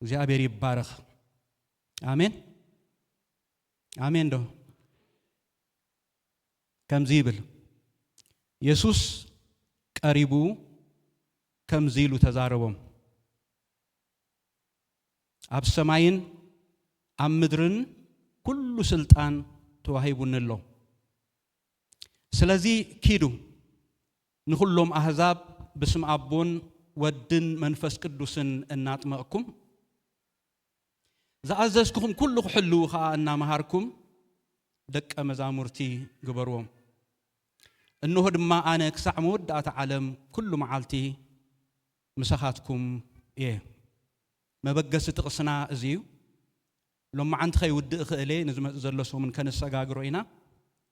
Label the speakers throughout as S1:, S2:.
S1: እግዚአብሔር ይባረክ አሜን አሜን ዶ ከምዚብል ኢየሱስ ቀሪቡ ከምዚሉ ተዛረቦም አብ ሰማይን አብ ምድርን ሁሉ ስልጣን ተዋሂቡንሎ ስለዚህ ኪዱ ንሁሉም አህዛብ በስም አቦን ወድን መንፈስ ቅዱስን እናጥመቅኩም زعززكم كله حلوها أن مهاركم دك مزامرتي جبروم إنه ما أنا كسع مود أتعلم كل معالتي مساحاتكم ما بقى ستقصنا زيو لما عند خي ود خلي نزم زلسو من كان السجاج روينا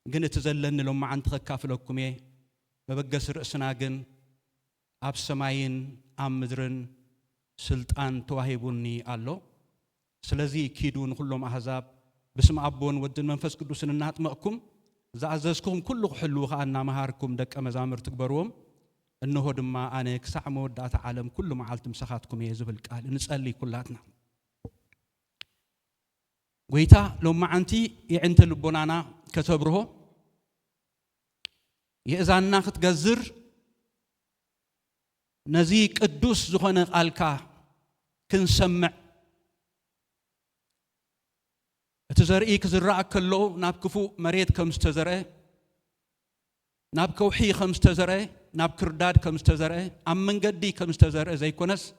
S1: جنت زلنا لما عند خ كافلكم ما بقى سرقصنا جن أب سماين أم مدرن سلطان توهيبوني الله ስለዚህ ኪዱን ሁሉም አህዛብ በስም አቦን ወድን መንፈስ ቅዱስን እናጥመቅኩም ዘአዘዝኩም ኩሉ ሁሉሃ እና መሃርኩም ደቀ መዛሙርት ትግበሩም እነሆ ድማ አነ ክሳዕ መወዳታ ዓለም ኩሉ መዓልት ምሳኻትኩም የዝብል ቃል እንጸልይ ኩላትና ጎይታ ለማ አንቲ የእንተ ልቦናና ከተብርሆ የእዛና ክትገዝር ነዚ ቅዱስ ዝኾነ ቃልካ ክንሰምዕ تزرعي كزرع كله ناب كفو مريت كم استزرع ناب كوحي كم استزرع ناب كرداد كم استزرع أم من قدي كم استزرع زي كونس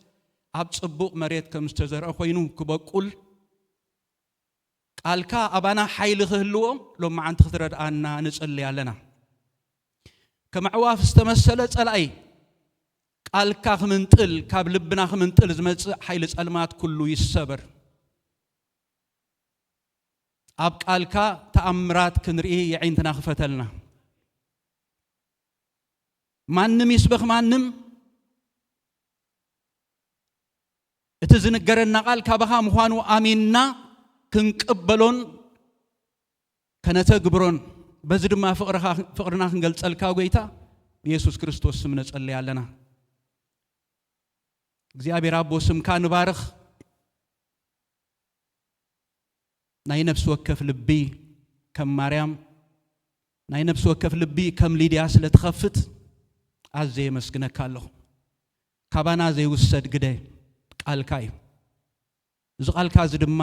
S1: أب صبوق مريت كم استزرع خوينو كبقول قالكا أبانا حيل خلوهم لما عند خطرت أنا نسأل علينا كما عواف استمثلت الأي قالكا خمنتل كابلبنا خمنتل زمت حيل المات كله يسبر أب قالكا تأمرات كنرئي يعينتنا خفتلنا مانم يسبخ مانم اتزنقرنا قالكا بها مخوانو آميننا كنقبلون كنتقبرون بزد ما فقرنا خنقل تسألكا ويتا يسوس كريستوس سمنا تسألي علينا እግዚአብሔር አቦ ስም ካንባርኽ ናይ ነፍስ ወከፍ ልቢ ከም ማርያም ናይ ነፍስ ወከፍ ልቢ ከም ሊድያ ስለተኸፍት አዘይ መስግነካለሁ ካባና ዘይውሰድ ግደ ቃልካ እዩ እዚ ቃልካ ዝድማ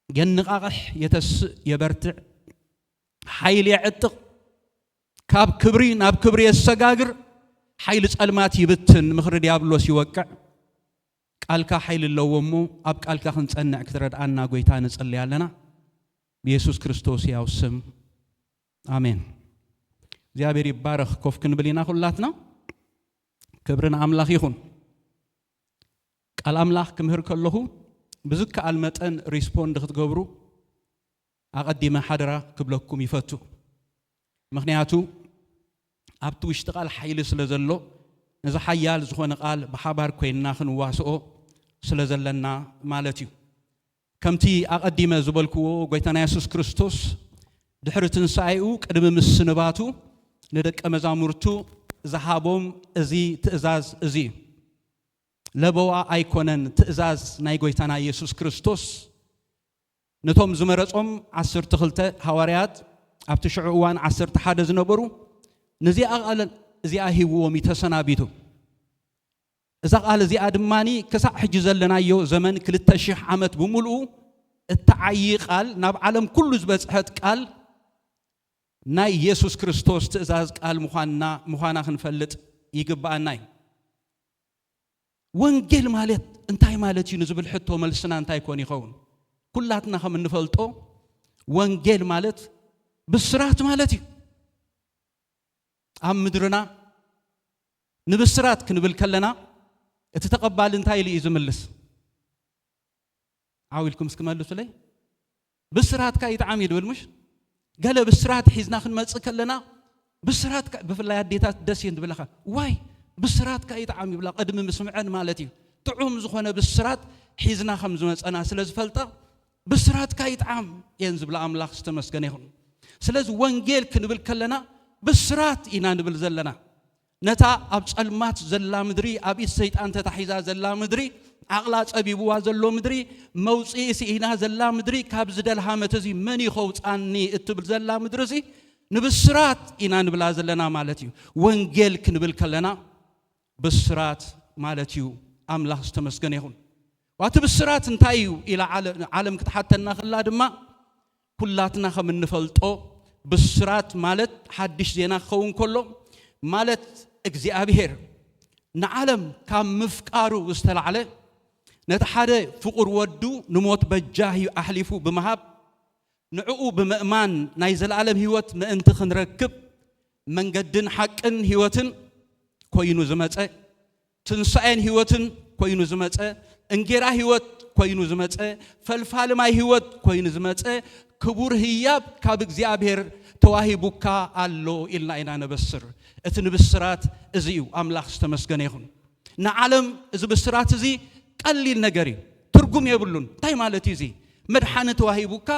S1: የንቃቅሕ የተስ የበርትዕ ኃይል ያዕጥቅ ካብ ክብሪ ናብ ክብሪ የሰጋግር ኃይል ጸልማት ይብትን ምኽር ዲያብሎስ ይወቅዕ ቃልካ ኃይል ለወሙ አብ ቃልካ ክንጸንዕ ክትረዳአና ጎይታ እንጸልያለና ኢየሱስ ክርስቶስ ያው ስም አሜን እግዚአብሔር ይባረክ ኮፍ ክንብሊና ሁላትና ክብርን አምላክ ይሁን ቃል አምላክ ክምህር ከለሁ ብዝካ አልመጠን ሪስፖንድ ክትገብሩ አቀዲመ ሓደራ ክብለኩም ይፈቱ ምክንያቱ ኣብቲ ውሽጢ ቃል ኃይል ስለዘሎ ነዚ ሓያል ዝኾነ ቃል ብሓባር ኮይንና ክንዋስኦ ስለዘለና ማለት እዩ ከምቲ ኣቀዲመ ዝበልክዎ ጎይታና ኢየሱስ ክርስቶስ ድሕሪ ትንሳኤኡ ቅድሚ ምስንባቱ ንደቀ መዛሙርቱ ዝሃቦም እዚ ትእዛዝ እዚ ለበዋ ኣይኮነን ትእዛዝ ናይ ጎይታና ኢየሱስ ክርስቶስ ነቶም ዝመረጾም 12 ሐዋርያት ኣብቲ ሽዑ እዋን 11 ዝነበሩ ነዚኣ ቃል እዚኣ ሂብዎም ይተሰናቢቱ እዛ ቃል እዚኣ ድማኒ ክሳዕ ሕጂ ዘለናዮ ዘመን 2000 ዓመት ብምልኡ እተዓይ ቃል ናብ ዓለም ኩሉ ዝበጽሐት ቃል ናይ ኢየሱስ ክርስቶስ ትእዛዝ ቃል ምዃና ክንፈልጥ ይግባአና ወንጌል ማለት እንታይ ማለት እዩ ንዝብል ሕቶ መልስና እንታይ ኮን ይኸውን ኩላትና ከም እንፈልጦ ወንጌል ማለት ብስራት ማለት እዩ አብ ምድርና ንብስራት ክንብል ከለና እቲ ተቀባል እንታይ ኢሉ ይዝምልስ ዓውልኩም እስክመልሱ ላይ ብስራት ካይ ጣዕም ይብል ምሽ ገለ ብስራት ሒዝና ክንመጽእ ከለና ብስራት በፍላይ አዴታት ደስ ይንብለኻ ዋይ ብስራት ካይ ጣዕም ይብላ ቀድም ምስምዐን ማለት እዩ ጥዑም ዝኾነ ብስራት ሒዝና ከም ዝመጸና ስለዝፈልጣ ብስራት ካይ ጣዕም የንዝብላ አምላክ ዝተመስገነ ይሁን ስለዚ ወንጌል ክንብል ከለና ብስራት ኢና ንብል ዘለና ነታ ኣብ ጸልማት ዘላ ምድሪ ኣብ ሰይጣን ተታሒዛ ዘላ ምድሪ عقلا صبيبوا زلو مدري موصي سينا زلا مدري كاب زدلها متزي من يخوص اني اتبل زلا مدرسي نبسرات إنا نبلا زلنا مالتيو وانجيل كنبل كلنا بسرات مالتيو أملاح استمسكن يهون واتبسرات انتايو إلى عالم كتحتنا خلا دما كلاتنا خمن نفلطو بسرات مالت حدش زينا خون كله مالت اجزئابير نعلم كام مفكارو استلعله نتحدى فقر ودو نموت بجاهي أحلفو بمهاب نعقو بمأمان نايزل عالم هيوت ما انت خنركب من قدن حقن هيوتن كوينو زمتة تنسعين هيوتن كوينو زمتة انجرا هيوت كوينو زمتة فالفعل ما هيوت كوينو زمتة كبور هياب كابك زيابير تواهي بوكا اللو إلنا إنا نبسر اتنبسرات ازيو أملاخ استمسكنيهن نعلم إذا بسرات ازي قليل نجري ترجم يبلون تاي مالتي زي مدحانة تواهي بوكا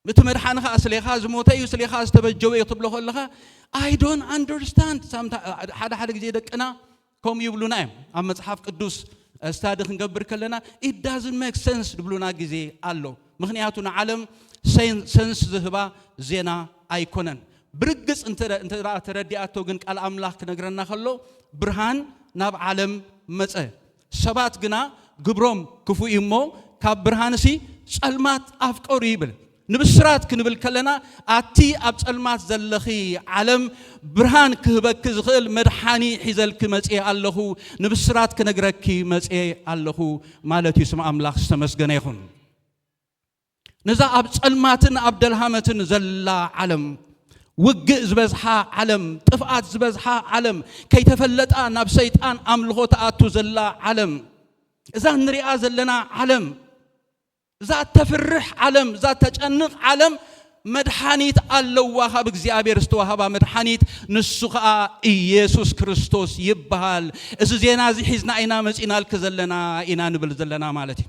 S1: متمرحان خا أسليخا زموتي وسليخا استبجوا يطبلوا خلها I don't understand حدا جديدك أنا كم يبلونا أما صحاف قدوس استادخ نقبر كلنا it doesn't make sense يبلونا جزي الله مخنياتنا عالم sense ذهبا زينا أيقونن برجس انت تردي أتوجن على أملاك نجرنا خلو برهان ناب عالم مسأ سبات جنا جبرم كفو إمو كاب برهانسي سلمات أفكار يبل نبسرات كنبل كلنا أتي أبسلمات زلخي عالم برهان كهبك زغل مرحاني حزل كمسئ الله نبسرات كنجركي مسئ الله مالتي سمع أملاك استمس جنيهون نزا أبسلماتن أبدلهامتن زلا عالم وجء زبزها عالم طفعات زبزها عالم كي تفلت أنا بسيط أن أملغوت أتو زلا عالم إذا نريا زلنا عالم ذات تفرح عالم ذات تجنق عالم مدحانيت الله وهاب እግዚአብሔር استوهاب مدحانيت نسخا ኢየሱስ ክርስቶስ ይባል እዚ ዜና እዚ ሒዝና ኢና መጽናል ከዘለና ኢና ንብል ዘለና ማለት እዩ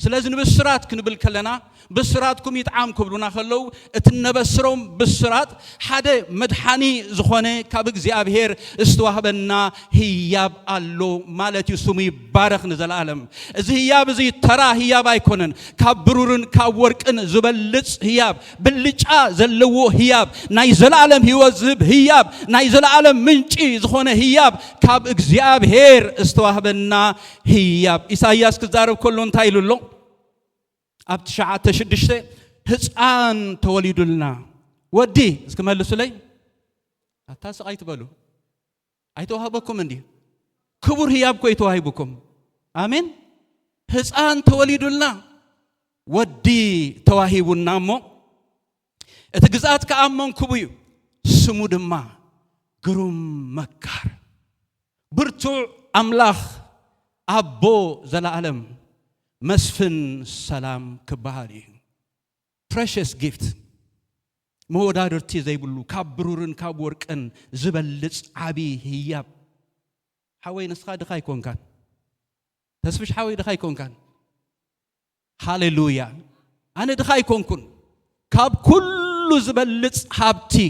S1: ስለዚህ ንብስራት ክንብል ከለና ብስራትኩም ይጣዓም ክብሉና ከለው እትነበስሮም ብስራት ሓደ መድሓኒ ዝኾነ ካብ እግዚአብሔር استوهبና ህያብ አሎ ማለት እዩ ስሙ ይባረኽ ንዘላለም እዚ ህያብ እዚ ተራ ህያብ አይኮነን ካብ ብሩርን ካብ ወርቅን ዝበልጽ ህያብ ብልጫ ዘለዎ ህያብ ናይ ዘላለም ህይወት ዝብ ህያብ ናይ ዘላለም ምንጪ ዝኾነ ህያብ ካብ እግዚአብሔር استوهبና ህያብ ኢሳይያስ ክዛረብ ከሎ እንታይ ኢሉሎ أبت شعات تشدشته هزان توليدلنا ودي اسكمل سلي أتاس أيت بالو أيتوها بكم عندي كبر هياب كو أيتوها بكم آمين هزان توليدلنا ودي تواهيبنا مو اتجزات كأمم كبيو سمود ما قرم مكار برتو أملاخ أبو زلالم مسفن سلام كباري precious gift مودادرتي زي بلو كابرورن كابوركن زبلص عبي هياب حوي نسخه دخاي كون كان تسفش حوي دخاي كون كان هاليلويا انا دخاي كون كاب كل زبلص حبتي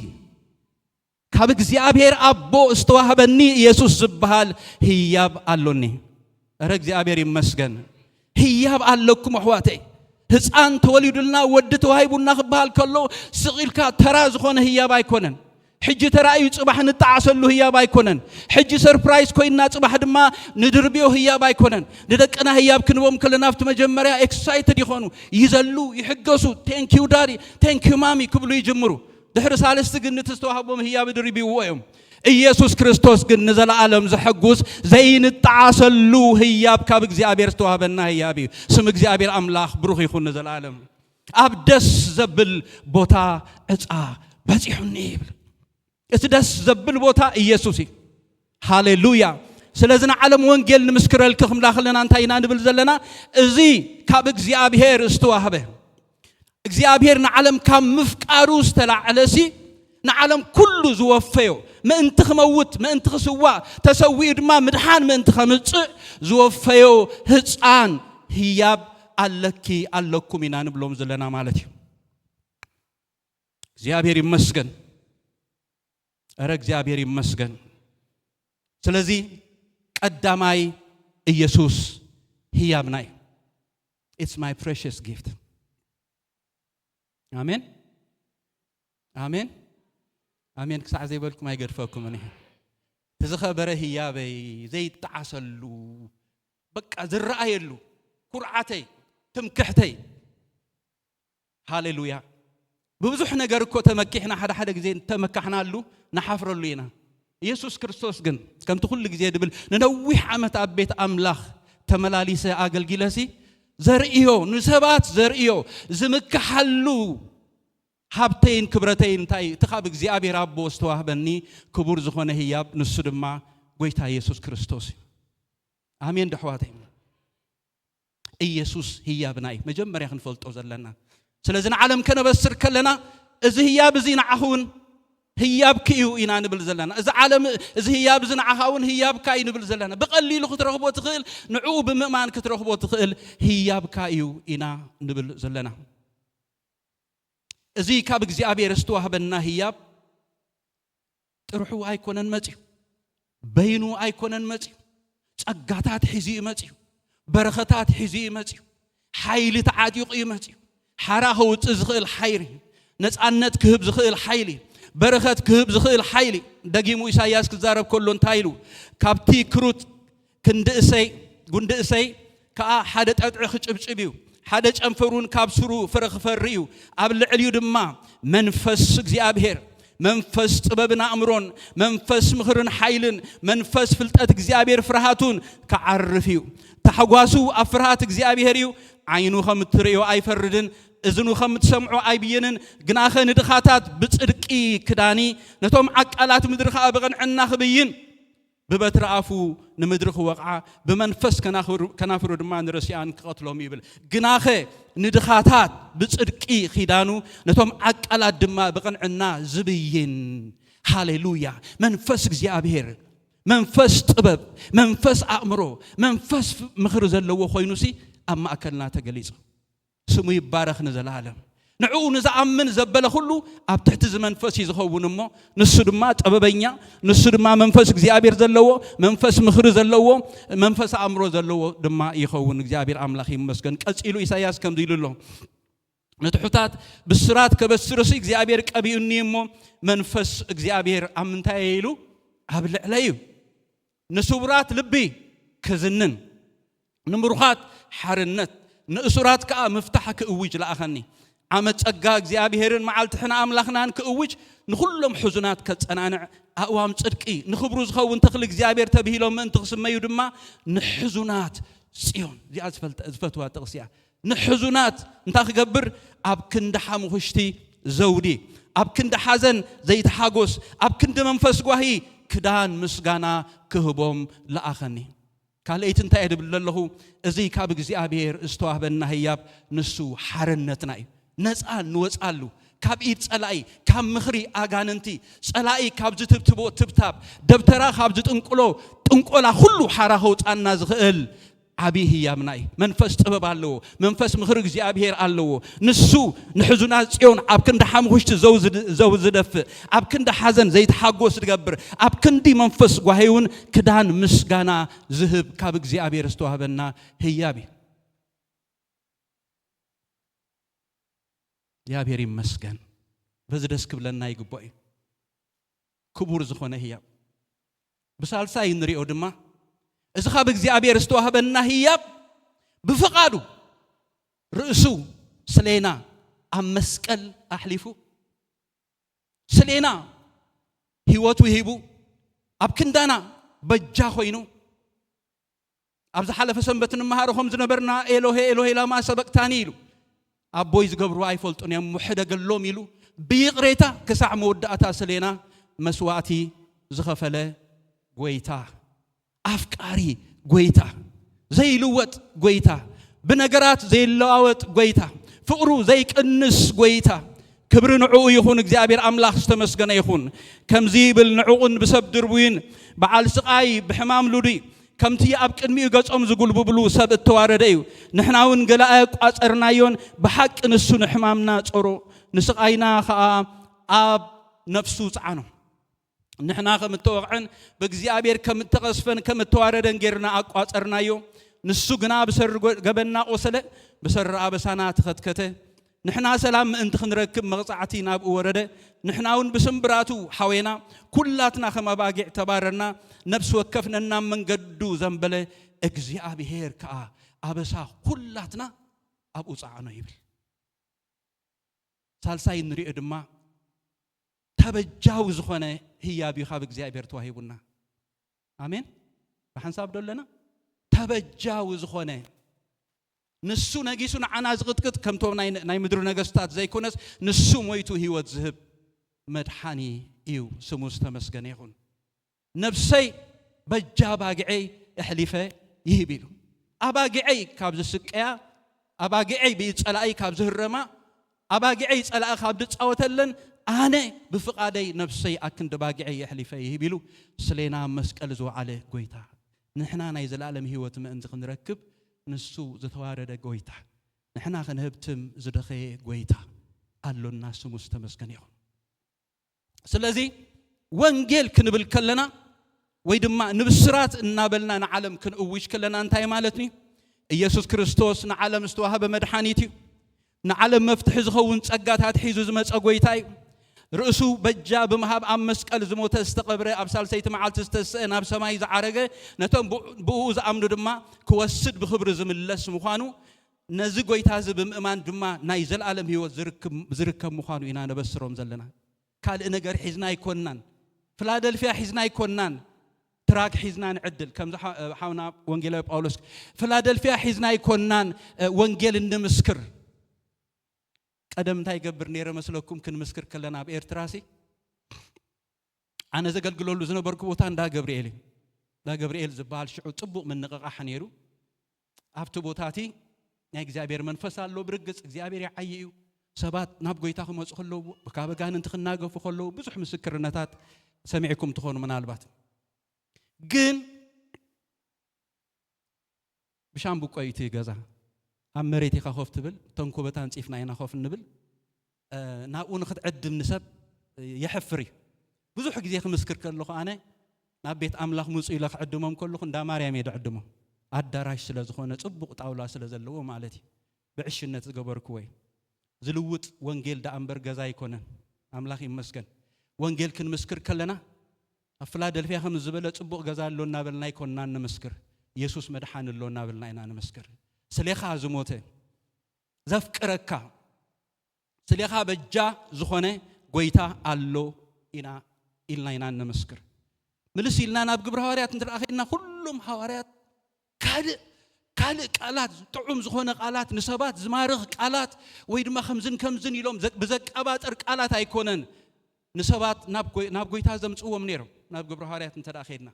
S1: كاب እግዚአብሔር አቦ استوهبني ኢየሱስ ዝባል ህያብ አሎኒ ኧረ እግዚአብሔር ይመስገን هياب علىكم أحواتي هزان توليدلنا ودت وهايبونا خبال كله سقيلك تراز خونه هياب أيكونن حجي ترى يصبح نتعسل له هياب أيكونن حجي سربرايز كوينا صبح دما ندربيه هياب أيكونن ندك أنا هياب كنوم كلنا في مجمرة excited يخونو يزلوا يحجسوا thank you daddy thank you mommy كبلوا يجمروا دحر سالس تجن تستوهبهم هياب دربيه ويهم ኢየሱስ ክርስቶስ ግን ንዘላለም ዝሕጉስ ዘይንጣዓሰሉ ህያብ ካብ እግዚአብሔር ዝተዋሃበና ህያብ እዩ ስም እግዚአብሔር አምላኽ ብሩኽ ይኹን ንዘላለም ኣብ ደስ ዘብል ቦታ ዕፃ በፂሑኒ ይብል እቲ ደስ ዘብል ቦታ ኢየሱስ እዩ ሃሌሉያ ስለዚህ ዓለም ወንጌል ንምስክረልክ ክምላኽለና እንታይ ኢና ንብል ዘለና እዚ ካብ እግዚአብሔር ዝተዋሃበ እግዚአብሔር ንዓለም ካብ ምፍቃሩ ዝተላዕለሲ نعلم كل زوفيو ما انت خموت ما انت خسوا تسوي دما مدحان ما انت خمص زوفيو هصان هياب አለኪ አለኩም ይናን ብሎም ዘለና ማለት ነው እግዚአብሔር ይመስገን አረ እግዚአብሔር ይመስገን ስለዚህ ቀዳማይ ኢየሱስ ህያብናይ it's my precious gift አሜን አሜን አሜን ክሳዕ ዘይበልኩም አይገድፈኩም እኔ ተዘኸበረ ህያበይ ዘይጣዓሰሉ በቃ ዝራአየሉ ኩርዓተይ ትምክሕተይ ሃሌሉያ በብዙሕ ነገር እኮ ተመኪሕና ሓደ ጊዜ ተመካሕናሉ ናሓፍረሉ ኢና ኢየሱስ ክርስቶስ ግን ከምቲ ኩሉ ጊዜ ድብል ንነዊሕ ዓመት ኣብ ቤት ኣምላኽ ተመላሊሰ ኣገልጊለሲ ዘርእዮ ንሰባት ዘርእዮ ዝምክሓሉ ሃብተይን ክብረተይን እንታይ ትኻብ እግዚኣብሔር ኣቦ ዝተዋህበኒ ክቡር ዝኾነ ህያብ ንሱ ድማ ጎይታ ኢየሱስ ክርስቶስ ኣሜን ደሕዋተይ ኢየሱስ ህያብናይ መጀመርያ ክንፈልጦ ዘለና ስለዚህ ዓለም ከነበስር ከለና እዚ ህያብ እዚ ንዓኹን ህያብ ክዩ ኢና ንብል ዘለና እዚ ዓለም እዚ ህያብ እዚ ንዓኻውን ህያብ ካይ ንብል ዘለና ብቐሊሉ ክትረኽቦ ትኽእል ንዑ ብምእማን ክትረኽቦ ትኽእል ህያብ ካዩ ኢና ንብል ዘለና እዚ ካብ እግዚኣብሔር ዝተዋህበና ህያብ ጥርሑ ኣይኮነን መጽዩ በይኑ ኣይኮነን መጽዩ ጸጋታት ሒዙ መጽዩ በረኸታት ሒዙ መጽዩ ሓይሊ ተዓጢቑ መጽዩ ሓራ ክውፅእ ዝኽእል ሓይሊ ነፃነት ክህብ ዝኽእል ሓይሊ በረኸት ክህብ ዝኽእል ሓይሊ ደጊሙ ኢሳይያስ ክዛረብ ከሎ እንታይ ኢሉ ካብቲ ክሩት ጉንድእሰይ ከዓ ሓደ ጠጥዒ ክጭብጭብ እዩ ሓደ ጨንፈሩን ካብ ስሩ ፍረ ክፈሪ እዩ ኣብ ልዕልዩ ድማ መንፈስ እግዚኣብሔር መንፈስ ጥበብን ኣእምሮን መንፈስ ምኽርን ሓይልን መንፈስ ፍልጠት እግዚኣብሔር ፍርሃቱን ከዓርፍ እዩ ተሓጓሱ ኣብ ፍርሃት እግዚኣብሔር እዩ ዓይኑ ከም እትርእዮ ኣይፈርድን እዝኑ ከም እትሰምዖ ኣይብይንን ግናኸ ንድኻታት ብጽድቂ ክዳኒ ነቶም ዓቃላት ምድሪ ከዓ ብቕንዕና ክብይን ببتر عفو نمدرخ وقع بمنفس كنافر دمان رسيان كقتلهم يبل جناخه ندخاتات بتصدقي خدانو نتوم عقلات دما بقنعنا زبيين هاليلويا منفس እግዚአብሔር منفس ጥበብ منفس አእምሮ منفس مخرز اللو خوينوسي اما اكلنا تجليص سمو يبارك نزلالم نعو نزعمن زبله كله اب تحت منفس يزخونمو نسو دما طببኛ نسو دما منفس እግዚአብሔር ዘለዎ منفس مخرز ዘለዎ منفس አእምሮ ዘለዎ دما يخون እግዚአብሔር አምላክ ይመስገን ቀጽሉ ኢሳይያስ ከም ይልሎ ነትሑታት ብስራት ከበስሩሲ እግዚአብሔር ቀቢኡኒሞ መንፈስ እግዚአብሔር አምንታይ ይሉ አብልዕለዩ ንሱብራት ልቢ ከዝንን ንምሩኻት ሓርነት ንእሱራት ከ መፍታሕ ክእውጅ ለአኸኒ ዓመት ጸጋ እግዚአብሔርን መዓልትሕና አምላኽናን ክእውጅ ንኹሎም ሕዙናት ከጸናንዕ አእዋም ጽድቂ ንኽብሩ ዝኸውን ተኽሊ እግዚአብሔር ተብሂሎም እንት ክስመዩ ድማ ንሕዙናት ጽዮን ዚኣ ዝፈትዋ ጥቕስያ ንሕዙናት እንታ ክገብር ኣብ ክንዲ ሓሙኽሽቲ ዘውዲ ኣብ ክንዲ ሓዘን ዘይተሓጎስ ኣብ ክንዲ መንፈስ ጓሂ ክዳን ምስጋና ክህቦም ለአኸኒ ካልእት እንታይ ይድብል ለለኹ እዚ ካብ እግዚአብሔር ዝተዋህበና ህያብ ንሱ ሓርነትና እዩ ነፃ ንወፃሉ ካብ ኢድ ጸላኢ ካብ ምኽሪ ኣጋንንቲ ጸላኢ ካብ ዝትብትቦ ትብታብ ደብተራ ካብ ዝጥንቁሎ ጥንቆላ ሁሉ ሓራ ኸውፃና ዝኽእል ዓቢ ህያብና እዩ መንፈስ ጥበብ ኣለዎ መንፈስ ምኽሪ እግዚአብሔር ኣለዎ ንሱ ንሕዙናት ጽዮን ኣብ ክንዲ ሓሙኽሽቲ ዘው ዝደፍእ ኣብ ክንዲ ሓዘን ዘይተሓጎስ ዝገብር ኣብ ክንዲ መንፈስ ጓሂውን ክዳን ምስጋና ዝህብ ካብ እግዚአብሔር ዝተዋህበና ህያብ እዩ እግዚአብሔር ይመስገን በዚ ደስ ክብለና ይግባእ እዩ ክቡር ዝኾነ ህያብ ብሳልሳይ ንሪኦ ድማ እዚ ካብ እግዚአብሔር ዝተዋህበና ህያብ ብፍቃዱ ርእሱ ስለና ኣብ መስቀል ኣሕሊፉ ስለና ህይወቱ ሂቡ ኣብ ክንዳና በጃ ኮይኑ ኣብ ዝሓለፈ ሰንበት ንመሃሮ ከም ዝነበርና ኤሎሄ ኤሎሄ ላማ ሰበቅታኒ ኢሉ ኣቦይ ዝገብሩ ኣይፈልጡን እዮም ሙሕደገሎም ኢሉ ብይቕሬታ ክሳዕ መወዳእታ ስለና መስዋዕቲ ዝኸፈለ ጎይታ አፍቃሪ ጎይታ ዘይልወጥ ጎይታ በነገራት ዘይለዋወጥ ጎይታ ፍቅሩ ዘይቅንስ ጎይታ ክብር ንዑ ይኹን እግዚአብሔር አምላክ ዝተመስገነ ይኹን ከምዚ ብል ንዑን በሰብ ድርቡይን በዓል ስቃይ በሕማም ሉዲ ከምቲ ኣብ ቅድሚኡ ገጾም ዝጉልብብሉ ሰብ ተዋረደ እዩ ንሕናውን ገላአ ቋጸርናዮን በሐቅ ንሱ ንሕማምና ጾሮ ንስቃይና ኸኣ ኣብ ነፍሱ ጻዕኖ نحنا كم توقعن بإግዚአብሔር كم تقصفن كم تواردن غيرنا أقاصرنايو ንሱ ግና ብሰር ገበና ቆሰለ ብሰር አበሳና ተኸትከተ ንሕና ሰላም እንት ክንረክብ መቕጻዕቲ ናብ ወረደ ንሕናውን ብስምብራቱ ሓዌና ኩላትና ከመባጊዕ ተባረርና ነፍስ ወከፍነና መንገዱ ዘንበለ እግዚአብሔር ከአ አበሳ ኩላትና አብ ኡጻዕኖ ይብል ሳልሳይ ንሪኦ ድማ ተበጃው ዝኾነ ህያብ ካብ እግዚአብሔር ተዋሂቡና አሜን በሐንሳብ ደለና ተበጃው ዝኾነ ንሱ ነጊሱ ንዓና ዝቅጥቅጥ ከምቶም ናይ ምድሩ ነገስታት ዘይኮነስ ንሱ ሞይቱ ህይወት ዝህብ መድሓኒ እዩ ስሙ ዝተመስገነ ይኹን ነፍሰይ በጃ ባግዐይ እሕሊፈ ይህብ ኢሉ አባግዐይ ካብ ዝስቀያ አባግዐይ ብጸላኢ ካብ ዝህረማ አባግዐይ ጸላኢ ካብ ዝጻወተለን አነ ብፍቃደይ ነፍሰይ አክንደ ባግዐይ እሕሊፈ ይህብ ኢሉ ስለና መስቀል ዝወዓለ ጎይታ ንሕና ናይ ዘላለም ህይወት ምእንቲ ክንረክብ ንሱ ዝተዋረደ ጎይታ ንሕና ክንህብትም ዝደኸየ ጎይታ አሎና ስሙ ዝተመስገነ ይኹን ስለዚ ወንጌል ክንብል ከለና ወይ ድማ ንብስራት እናበልና ንዓለም ክንእውሽ ከለና እንታይ ማለት ነው ኢየሱስ ክርስቶስ ንዓለም ዝተዋሃበ መድሓኒት እዩ ንዓለም መፍትሒ ዝኸውን ጸጋታት ሒዙ ዝመጸ ጎይታ እዩ ርእሱ በጃ ብምሃብ ኣብ መስቀል ዝሞተ ዝተቀብረ ኣብ ሳልሰይቲ መዓልቲ ዝተስአ ናብ ሰማይ ዝዓረገ ነቶም ብኡ ዝኣምኑ ድማ ክወስድ ብክብሪ ዝምለስ ምዃኑ ነዚ ጎይታ ብምእማን ድማ ናይ ዘላለም ህይወት ዝርከብ ምዃኑ ኢና ነበስሮም ዘለና ካልእ ነገር ሒዝና ኣይኮንናን ፊላደልፊያ ሒዝና ኣይኮንናን ትራክ ሒዝና ንዕድል ከም ሓውና ወንጌላዊ ጳውሎስ ፊላደልፊያ ሒዝና ኣይኮንናን ወንጌል እንምስክር ቀደም እንታይ ይገብር ነይረ መስለኩም ክንምስክር ከለና ኣብ ኤርትራሲ ኣነ ዘገልግለሉ ዝነበርኩ ቦታ እንዳ ገብርኤል ዝበሃል ሽዑ ጽቡቕ ምንቕቓሕ ነይሩ ኣብቲ ቦታቲ ናይ እግዚአብሔር መንፈስ ኣሎ ብርግጽ እግዚአብሔር ይዓይ እዩ ሰባት ናብ ጎይታ ክመጹ ከለዉ ብካበጋን እንትኽናገፉ ከለዉ ብዙሕ ምስክርነታት ሰሚዕኩም ትኾኑ ምናልባት ግን ብሻምቡቆ እዩ ገዛ ኣብ መሬት ኢኻ ኾፍ ትብል ተንኮበታን ፂፍና ኢና ኾፍ ንብል ናብኡ ንኽትዕድም ንሰብ የሕፍር እዩ ብዙሕ ግዜ ክምስክር ከለኹ ኣነ ናብ ቤት ኣምላኽ ምፁ ኢለ ክዕድሞም ከለኹ እንዳ ማርያም እየ ድዕድሞ ኣዳራሽ ስለ ዝኾነ ጽቡቕ ጣውላ ስለ ዘለዎ ማለት እዩ ብዕሽነት ዝገበርኩ ወይ ዝልውጥ ወንጌል ዳ እምበር ገዛ ኣይኮነን ኣምላኽ ይመስገን ወንጌል ክንምስክር ከለና ኣብ ፊላደልፊያ ከም ዝበለ ጽቡቕ ገዛ ኣሎ እናበልና ኣይኮንና ንምስክር ኢየሱስ መድሓኒ ኣሎ እናበልና ኢና ንምስክር ስለኻ ዝሞተ ዘፍቅረካ ስለኻ በጃ ዝኾነ ጎይታ ኣሎ ኢና ኢልና ኢና ንምስክር ምልስ ኢልና ናብ ግብረ ሐዋርያት እንትረኣኺና ኩሎም ሐዋርያት ካልእ ቃላት ጥዑም ዝኾነ ቃላት ንሰባት ዝማርኽ ቃላት ወይ ድማ ከምዝን ኢሎም ብዘቀባጠር ቃላት ኣይኮነን ንሰባት ናብ ጎይታ ዘምጽዎም ነይሮም ናብ ግብረ ሐዋርያት እንትረኣኺና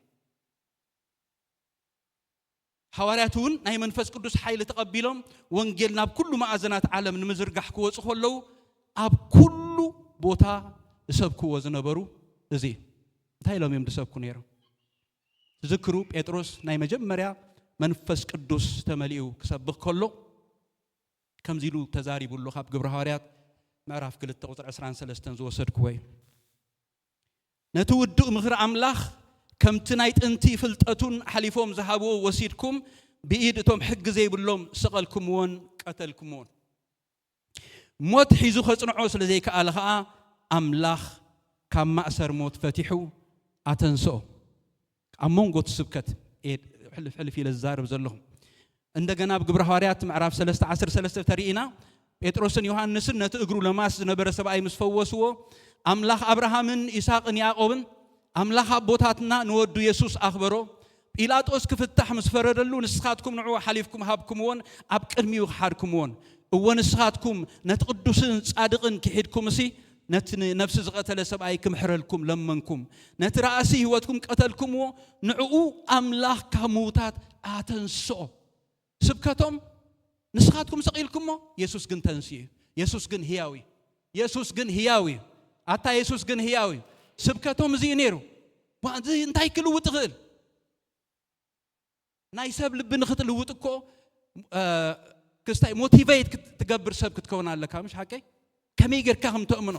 S1: ሐዋርያቱን ናይ መንፈስ ቅዱስ ኃይል ተቀቢሎም ወንጌል ናብ ኩሉ ማዕዘናት ዓለም ንምዝርጋሕ ክወጹ ከለዉ ኣብ ኩሉ ቦታ ዝሰብክዎ ዝነበሩ እዚ እንታይ ኢሎም እዮም ዝሰብኩ ነይሮም ዝክሩ ጴጥሮስ ናይ መጀመርያ መንፈስ ቅዱስ ተመሊኡ ክሰብኽ ከሎ ከምዚ ኢሉ ተዛሪቡሉ ካብ ግብረ ሐዋርያት ምዕራፍ 2 ቁጥር 23 ዝወሰድኩ ወይ ነቲ ውዱእ ምኽሪ ኣምላኽ ከምቲ ናይ ጥንቲ ፍልጠቱን ሓሊፎም ዝሃብዎ ወሲድኩም ብኢድ እቶም ሕጊ ዘይብሎም ሰቐልኩምዎን ቀተልኩምዎን ሞት ሒዙ ኸጽንዖ ስለ ዘይከኣለ ኸዓ ኣምላኽ ካብ ማእሰር ሞት ፈቲሑ ኣተንስኦ ኣብ መንጎ ስብከት ሕልፍ ኢለ ዝዛረብ ዘለኹም እንደገና ብግብረ ሐዋርያት ምዕራፍ 3:13 ተሪኢና ጴጥሮስን ዮሐንስን ነቲ እግሩ ለማስ ዝነበረ ሰብኣይ ምስ ፈወስዎ ኣምላኽ አብርሃምን ይስሐቅን ያዕቆብን ኣምላኽ ኣቦታትና ንወዱ ኢየሱስ ኣኽበሮ ጲላጦስ ክፍታሕ ምስ ፈረደሉ ንስኻትኩም ንዑ ሓሊፍኩም ሃብኩምዎን ኣብ ቅድሚኡ ሓድኩምዎን እወ ንስኻትኩም ነቲ ቅዱስን ጻድቕን ክሒድኩም እሲ ነቲ ነፍሲ ዝቐተለ ሰብኣይ ክምሕረልኩም ለመንኩም ነቲ ራእሲ ህይወትኩም ቀተልኩምዎ ንዕኡ ኣምላኽ ካብ ሙታት ኣተንስኦ ስብከቶም ንስኻትኩም ሰቂልኩሞ ኢየሱስ ግን ተንስኡ ኢየሱስ ግን ህያዊ ኢየሱስ ግን ህያዊ ኣታ ኢየሱስ ግን ህያዊ ስብከቶም እዚ ነይሩ ዋንዚ እንታይ ክልውጥ ይኽእል ናይ ሰብ ልብ ንኽትልውጥ እኮ ክስታይ ሞቲቬት ክትገብር ሰብ ክትከውን ኣለካ ምሽ ሓቀይ ከመይ ጌርካ ከም ተእምኖ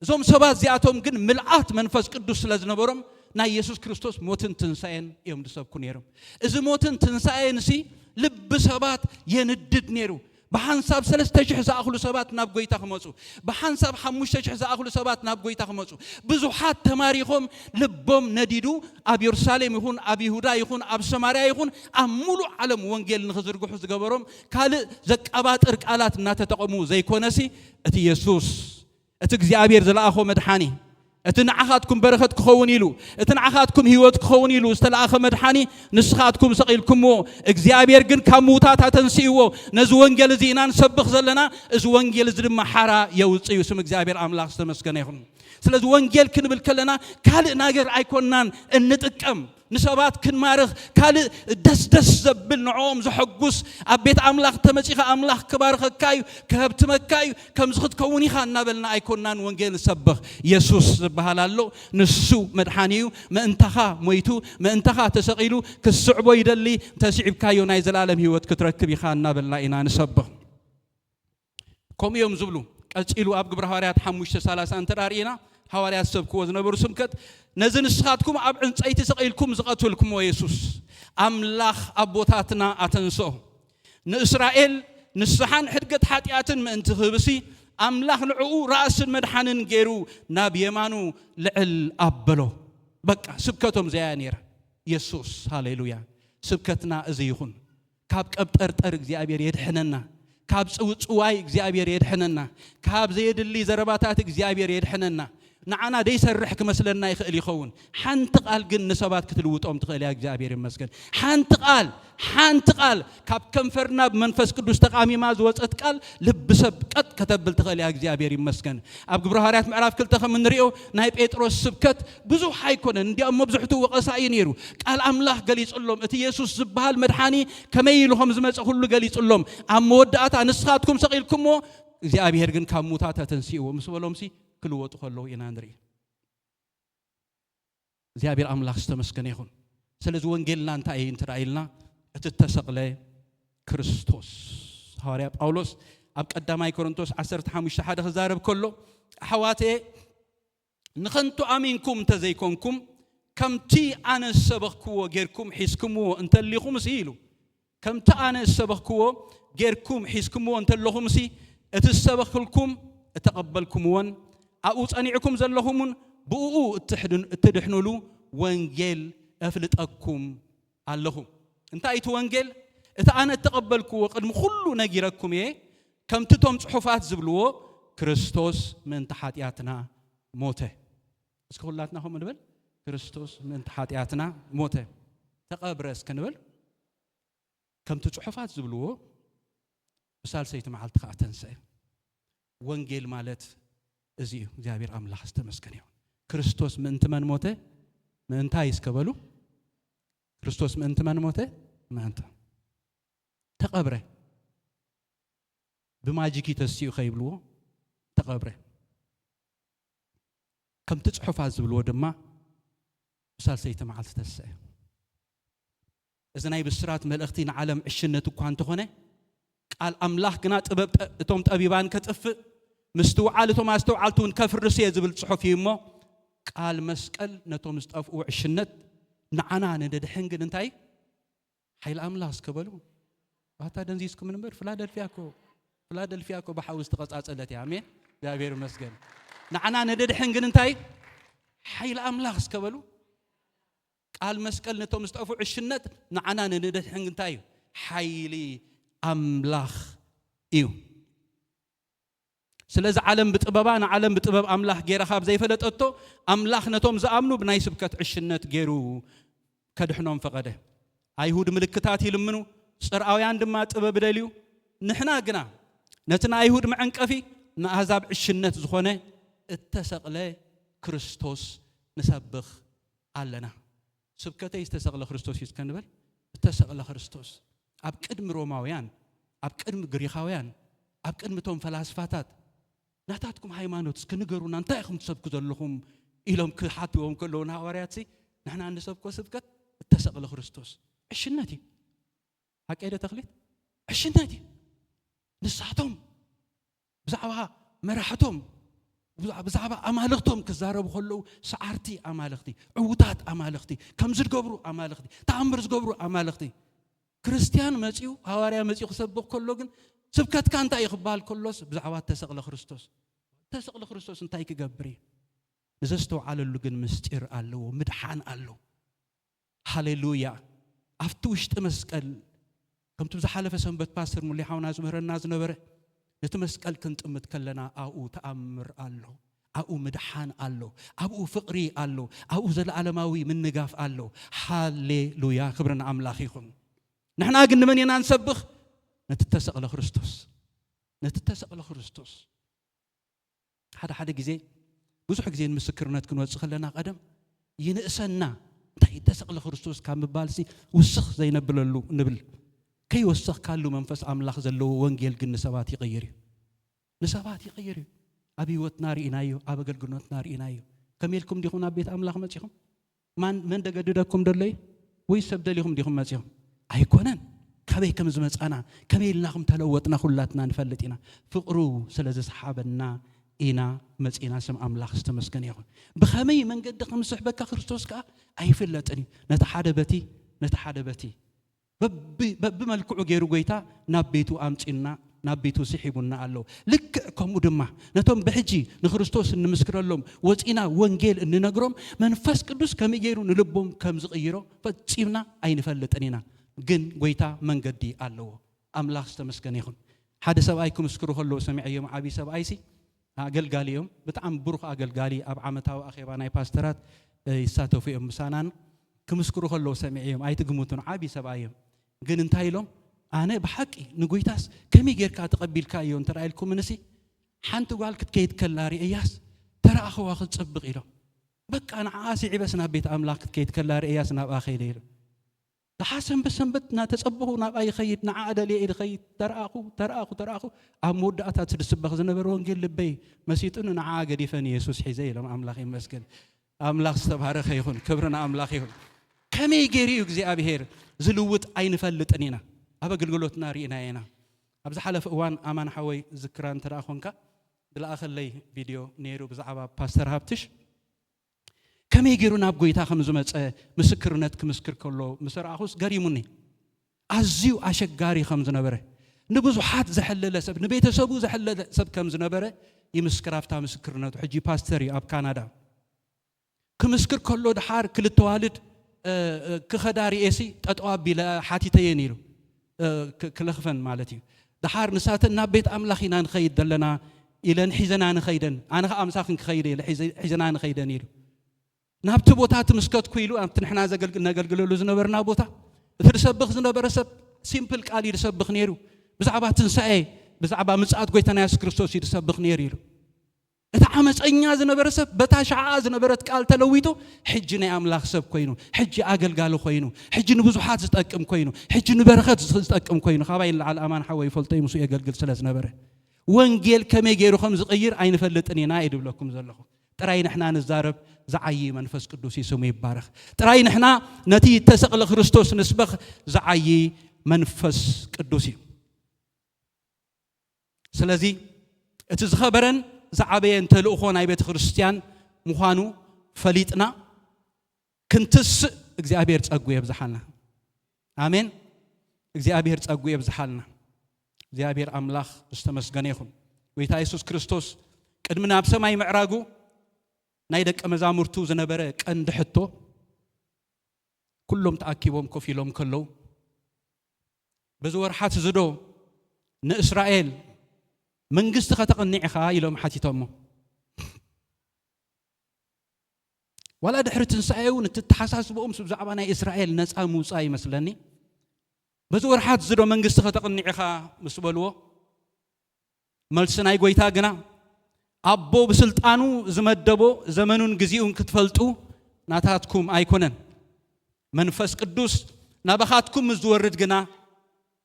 S1: እዞም ሰባት እዚኣቶም ግን ምልኣት መንፈስ ቅዱስ ስለ ዝነበሮም ናይ ኢየሱስ ክርስቶስ ሞትን ትንሳኤን እዮም ዝሰብኩ ነይሮም እዚ ሞትን ትንሳኤን ሲ ልብ ሰባት የንድድ ነይሩ በሐንሳብ 3000 ዝኣኽሉ ሰባት ናብ ጎይታ ክመጹ በሐንሳብ 5000 ዝኣኽሉ ሰባት ናብ ጎይታ ክመጹ ብዙሓት ተማሪኾም ልቦም ነዲዱ ኣብ ኢየሩሳሌም ይኹን ኣብ ይሁዳ ይኹን ኣብ ሰማርያ ይኹን ኣብ ሙሉ ዓለም ወንጌል ንኽዝርግሑ ዝገበሮም ካልእ ዘቃባጥር ቃላት እናተጠቐሙ ዘይኮነሲ እቲ ኢየሱስ እቲ እግዚአብሔር ዝለኣኾ መድሓኒ እቲ ንዓኻትኩም በረኸት ክኸውን ኢሉ እቲ ንዓኻትኩም ህይወት ክኸውን ኢሉ ዝተለኣኸ መድሓኒ ንስኻትኩም ሰቒልኩምዎ እግዚአብሔር ግን ካብ ሙታት ኣተንሲእዎ ነዚ ወንጌል እዚ ኢና ንሰብኽ ዘለና እዚ ወንጌል እዚ ድማ ሓራ የውፅእ እዩ ስም እግዚአብሔር ኣምላኽ ዝተመስገነ ይኹን ስለዚ ወንጌል ክንብል ከለና ካልእ ነገር ኣይኮንናን እንጥቀም ንሰባት ክንማርኽ ካልእ ደስ ዘብል ንዖም ዝሐጉስ ኣብ ቤት ኣምላኽ ተመጺኻ ኣምላኽ ክባርከካ እዩ ክህብትመካ እዩ ከምዚ ክትከውን ኢኻ እናበልና ኣይኮንናን ወንጌል ንሰብኽ ኢየሱስ ዝበሃል ኣሎ ንሱ መድሓኒ እዩ ምእንተኻ ሞይቱ ምእንተኻ ተሰቒሉ ክስዕቦ ይደሊ ተስዒብካዮ ናይ ዘላለም ህይወት ክትረክብ ኢኻ እናበልና ኢና ንሰብኽ ከምኡ እዮም ዝብሉ ቀፂሉ ኣብ ግብረ ሐዋርያት 5:30 እንተዳርኢና ሐዋርያት ሰብክዎ ዝነበሩ ስብከት ነዚ ንስኻትኩም ኣብ ዕንፀይቲ ሰቒልኩም ዝቐትልኩምዎ ኢየሱስ ኣምላኽ ኣቦታትና ኣተንስኦ ንእስራኤል ንስሓን ሕድገት ሓጢኣትን ምእንቲ ክህብሲ ኣምላኽ ንዕኡ ራእስን መድሓንን ገይሩ ናብ የማኑ ልዕል ኣበሎ በቃ ስብከቶም ዘያ ነይራ ኢየሱስ ሃሌሉያ ስብከትና እዚ ይኹን ካብ ቀብጠርጠር እግዚአብሔር የድሕነና ካብ ጽውጽዋይ እግዚአብሔር የድሕነና ካብ ዘየድሊ ዘረባታት እግዚአብሔር የድሕነና ንዓና ደይሰርሕ ክመስለና ይኽእል ይኸውን ሓንቲ ቃል ግን ንሰባት ክትልውጦም ትኽእል ያ እግዚአብሔር ይመስገን ሓንቲ ቃል ካብ ከንፈርና ብመንፈስ ቅዱስ ተቃሚማ ዝወፀት ቃል ልብ ሰብ ቀጥ ከተብል ትኽእል ያ እግዚአብሔር ይመስገን ኣብ ግብረ ሐዋርያት ምዕራፍ 2 ከም እንሪኦ ናይ ጴጥሮስ ስብከት ብዙሕ ኣይኮነን እንዲያው መብዝሕቱ ወቀሳኢ ነይሩ ቃል ኣምላኽ ገሊጽሎም እቲ ኢየሱስ ዝበሃል መድሓኒ ከመይ ኢልኩም ዝመጽእ ሁሉ ገሊጽሎም ኣብ መወዳእታ ንስኻትኩም ሰቒልኩምዎ እግዚአብሔር ግን ካብ ሙታት ተንሲእዎ ምስ በሎምሲ ክልወጡ ከለዉ ኢና ንርኢ እግዚአብሔር ኣምላኽ ዝተመስገነ ይኹን ስለዚ ወንጌልና እንታይ እዩ እንትራኢልና እቲ ተሰቕለ ክርስቶስ ሐዋርያ ጳውሎስ ኣብ ቀዳማይ ቆሮንቶስ 15:1 ክዛረብ ከሎ ኣሕዋቴ ንኸንቱ ኣሚንኩም እንተዘይኮንኩም ከምቲ ኣነ ሰበኽክዎ ጌርኩም ሒዝኩምዎ እንተሊኹምሲ ኢሉ ከምቲ ኣነ ሰበኽክዎ ጌርኩም ሒዝኩምዎ እንተለኹምሲ እቲ ሰበኽልኩም እተቐበልኩምዎን ኣብኡ ጸኒዕኩም ዘለኹምን ብኡ እትድሕንሉ ወንጌል ኣፍልጠኩም ኣለኹም እንታይ እቲ ወንጌል እቲ ኣነ እተቐበልኩዎ ቅድሚ ኩሉ ነጊረኩም እየ ከምቲ ቶም ጽሑፋት ዝብልዎ ክርስቶስ ምእንቲ ሓጢኣትና ሞተ እስኪ ሁላትና ኸም ንብል ክርስቶስ ምእንቲ ሓጢኣትና ሞተ ተቐብረስ ክንብል ከምቲ ጽሑፋት ዝብልዎ ብሳልሰይቲ መዓልቲ ከዓ ተንስአ ወንጌል ማለት እዚ እዩ እግዚአብሔር ኣምላኽ ዝተመስገነ ይሁን ክርስቶስ ምእንቲ መን ሞተ ምእንታይ እስከበሉ ክርስቶስ ምእንቲ መን ሞተ ምእንተ ተቐብረ ብማጂክ ተስዩ ኸይብልዎ ተቐብረ ከምቲ ጽሑፋት ዝብልዎ ድማ ብሳልሰይቲ መዓልቲ ተንስአ እዚ ናይ ብስራት መልእኽቲ ንዓለም ዕሽነት እኳ እንተኾነ ቃል ኣምላኽ ግና ጥበብ እቶም ጠቢባን ከጥፍእ مستوعال توما استوعال تون كفر رسيه زبل صحفي مو قال مسقل نتوم استطفوا عشنت نعنا نددحنجن انتاي حيل املاس كبلو باتا دنزيسكم منبر فلادلفياكو بحاول استقصاصلت يا امين እግዚአብሔር ይመስገን نعنا نددحنجن انتاي حيل املاس كبلو قال مسقل نتوم استطفوا عشنت نعنا نددحنجن انتاي حيلي املاخ ايو ስለዚህ ዓለም በጥበባና ዓለም በጥበብ አምላኽ ጌራ ካብ ዘይፈለጠቶ አምላኽ ነቶም ዘአምኑ ብናይ ስብከት ዕሽነት ጌሩ ከድሕኖም ፈቀደ አይሁድ ምልክታት ይልምኑ ጽርዓውያን ድማ ጥበብ ደልዩ ንሕና ግና ነትና አይሁድ መዕንቀፊ ንአሕዛብ ዕሽነት ዝኾነ እተሰቅለ ክርስቶስ ንሰብኽ ኣለና ስብከተይ ዝተሰቅለ ክርስቶስ ይስከንበል እተሰቅለ ክርስቶስ ኣብ ቅድሚ ሮማውያን ኣብ ቅድሚ ግሪኻውያን ኣብ ቅድሚ ቶም ፈላስፋታት ናታትኩም ሃይማኖት እስከንገሩና እንታይ ኢኹም ትሰብኩ ዘለኹም ኢሎም ክሓትዎም ከለውና ሐዋርያት ንሕና እንሰብኮ ስብከት እተሰቅለ ክርስቶስ ዕሽነት እዩ ሃቀይደ ተኽሊት ዕሽነት እዩ ንሳቶም ብዛዕባ መራሕቶም بزعبا أمالختهم كزارب خلوا سعرتي أمالختي عوتات أمالختي كم زرقبرو أمالختي تأمر زقبرو أمالختي كريستيان مسيو هواريا مسيو سبق كله جن سبكت كان تاي خبال كلوس بزعوات تسقل خريستوس انتاي كجبري نزستو على اللجن مستير الله مدحان الله هاليلويا أفتوش تمسكال كم تبزحالة في سنبت باستر مولي حاونا زمهر الناس نبره نتمسكال كنت متكلنا أو تأمر الله أو مدحان الله أو فقري الله أو زل علماوي من نقاف الله هاليلويا خبرنا أملاخيكم نحن أجن من ينان سبخ نتتسق لخريستوس هذا جزء بزح جزء مسكرنا تكون وتسخلنا قدم ينقسنا تتسق لخريستوس كم بالسي وسخ زي نبل كي وسخ كله منفس أملاخ زلوا وانجيل جن نسبات يغيري أبي وتناري إنايو أبى قل جنوت ناري إنايو كميلكم ديكم أبيت أملاخ ما تيهم من دقدركم درلي ويسبدلهم ديكم ما تيهم أيكونن كبي كم زمت أنا كميل نخم تلوتنا خلاتنا نفلتنا فقرو سلز صحابنا إنا مسئنا سم أملاخ استمسكن يهون بخمي من قد قم صحبك خريستوس كا أي فلتني نتحدبتي بملكو غيرو غيتا نبيتو أمتنا نبيتو سحبنا الله لك كم دمه نتوم بحجي نخريستوس نمسكر لهم وزئنا وانجيل ننقرهم منفس قدوس كم يجيرو نلبهم كم زغيرو فتسيبنا أي نفلتنينا جن غيتا من قدي الله أملاخ استمسكن يهون حدا سبايكم مسكرو خلو سمع يوم عبي سبايسي أقل قاليهم بتعم بروح أقل قالي أب عمتها وأخيبانا باسترات يساتو في مسانان كمسكرو خلو سمع يوم أي تقمتون عبي سبايهم جن انتايلهم أنا بحكي نقولتاس كم يجير كاتقبل كايون ترى لكم نسي حنتو قال كتكيد كلاري إياس ترى أخو أخذ تصبغ إله بك أنا عاسي عبسنا بيت أملاك كتكيد كلاري إياس ناب أخي ليله لحسن بسنبتنا تصبغوا ناب أي خيط نعاد لي إلى خيط ترى أخو أمود أتات السبغ زنبرون قل لبي مسيت إنه نعاق دي فني يسوس حزي لما أملاخي مسكن أملاخ استبهر خيخون كبرنا أملاخيهم كم يجري يجزي أبيهر زلوت أين فلت أنينا أبى قلقلوت ناري إناينا أبز حلف أوان أمان حوي ذكران ترى أخونك بالآخر لي فيديو نيرو بزعبا باستر هابتش كم يجرون أبغى يتأخم زمت مسكرنت كمسكر كله مسر أخوس قاري مني أزيو عشق قاري خمس نبرة نبزو حات زحلة سب نبيت سبو زحلة سب كم نبرة يمسكرافتا مسكرنت حجي باستري أب كندا كمسكر كله دحار كل التوالد كخداري إيسي تأتواب بلا حاتي تينيرو كلخفن مالتي دحار نساتنا بيت أملاخنا نخيد دلنا إلى حزنا نخيدن أنا أمساخن خيدي حزنا نخيدنيرو نابت بوتات مسكت كويلو أنت نحنا نقل لزنبرنا بوتا ترسبخ زنبرسب سيمبل قال يرسبخ نيرو بزعبات تنسأي بزعبا مسعات قويتنا ياس كريستوس يرسبخ نيرو اتعامس أنيا زنبرسب بتاشع زنبرت قال تلويتو حجنا أملاخ سب كوينو حج أقل قالوا كوينو حج نبزحات تأكم كوينو حج نبرخات تأكم كوينو خباين على الأمان حوي فلتي مسوي أقل سلاس نبره وانجيل كم يجيرو خمس غير أين فلتني نايد بلكم زلخو تراين إحنا نزارب زعي منفس قدوس يسمي يبارك تراين إحنا نتي تسقل خريستوس نسبخ زعي منفس قدوسي سلازي اتزخبرن زعبين تلوخون أي بيت خريستيان مخانو فليتنا كنتس إجزابير تأجوي بزحالنا آمين إجزابير تأجوي بزحالنا إجزابير أملاخ استمس جنيهم ويتا يسوع كريستوس قدمنا بسماي معراجو نايدك أمزامرتو زنبرة كأن دحتو كلهم تأكيبهم كفيلهم كله بزور حات زدو نإسرائيل من قصة تقنع خايلهم حتيتهم ولا دحرت نسأيون تتحسس بأم سبزعبنا إسرائيل ناس موسى مثلني بزور حات زدو من قصة تقنع خا مسبلو ملسنا يقوي تاجنا أبو بسلطانو زمدبو زمنون جزيون كتفلتو ناتاتكم أيكونن منفس قدوس نبخاتكم مزورد جنا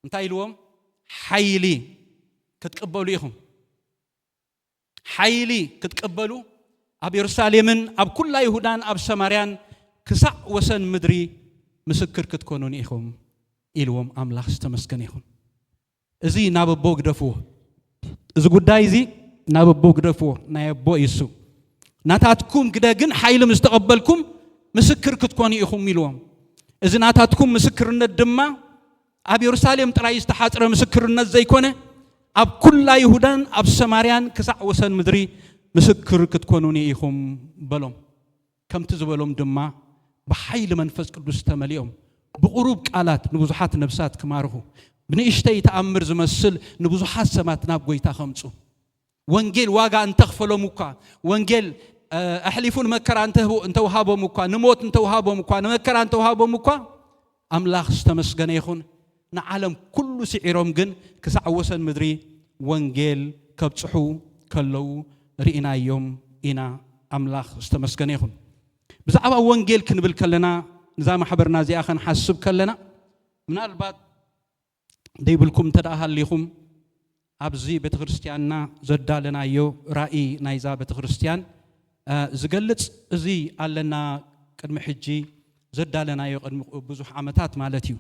S1: انتايلوهم حيلي كتقبلوا ليهم حيلي كتقبلوا أب يرساليمن أب كل يهودان أب سماريان كسع وسن مدري مسكر كتكونون إيهم إلوهم أملاخ استمسكن إيهم إزي ناب بوق دفوه إذا قد دايزي ناببو قدفو نايبو يسو ناتاتكم قدا جن حيل مستقبلكم مسكر كتكوني إخوم ميلوهم إذا ناتاتكم مسكر الدماء أب يرساليم ترى يستحاضر مسكر النزاي كونه أب كل يهودان أب سماريان كسع وسن مدري مسكر كتكونوني إخوم بلوم كم تزبلهم دماء بحيل منفس قدوس تمليهم بقروب قالات نبوزحات نفسات كمارهو بنيشتي تأمر زمسل نبوزحات سمات نابغوي تاخمصو وانجيل واقع انتغفلو مكا وانجيل أحلفون مكر أنت وهابو مكا نموت أنت وهابو مكا نمكر أنت وهابو مكا أملاخ استمسغن يخون نعلم كل سعيرهم جن كسع وسن مدري وانجيل كبصحو كلو رئينا يوم إنا أملاخ استمسغن يخون بزعبا وانجيل كنبل كلنا نزام حبرنا زي أخن حسب كلنا من البعض ديبلكم تداها الليهم أبزي بيت خريستياننا زدالنا يو رأي نايزا بيت خريستيان زقلت زي علنا قدم حجي زدالنا يو قدم بزوح عمتات مالتيو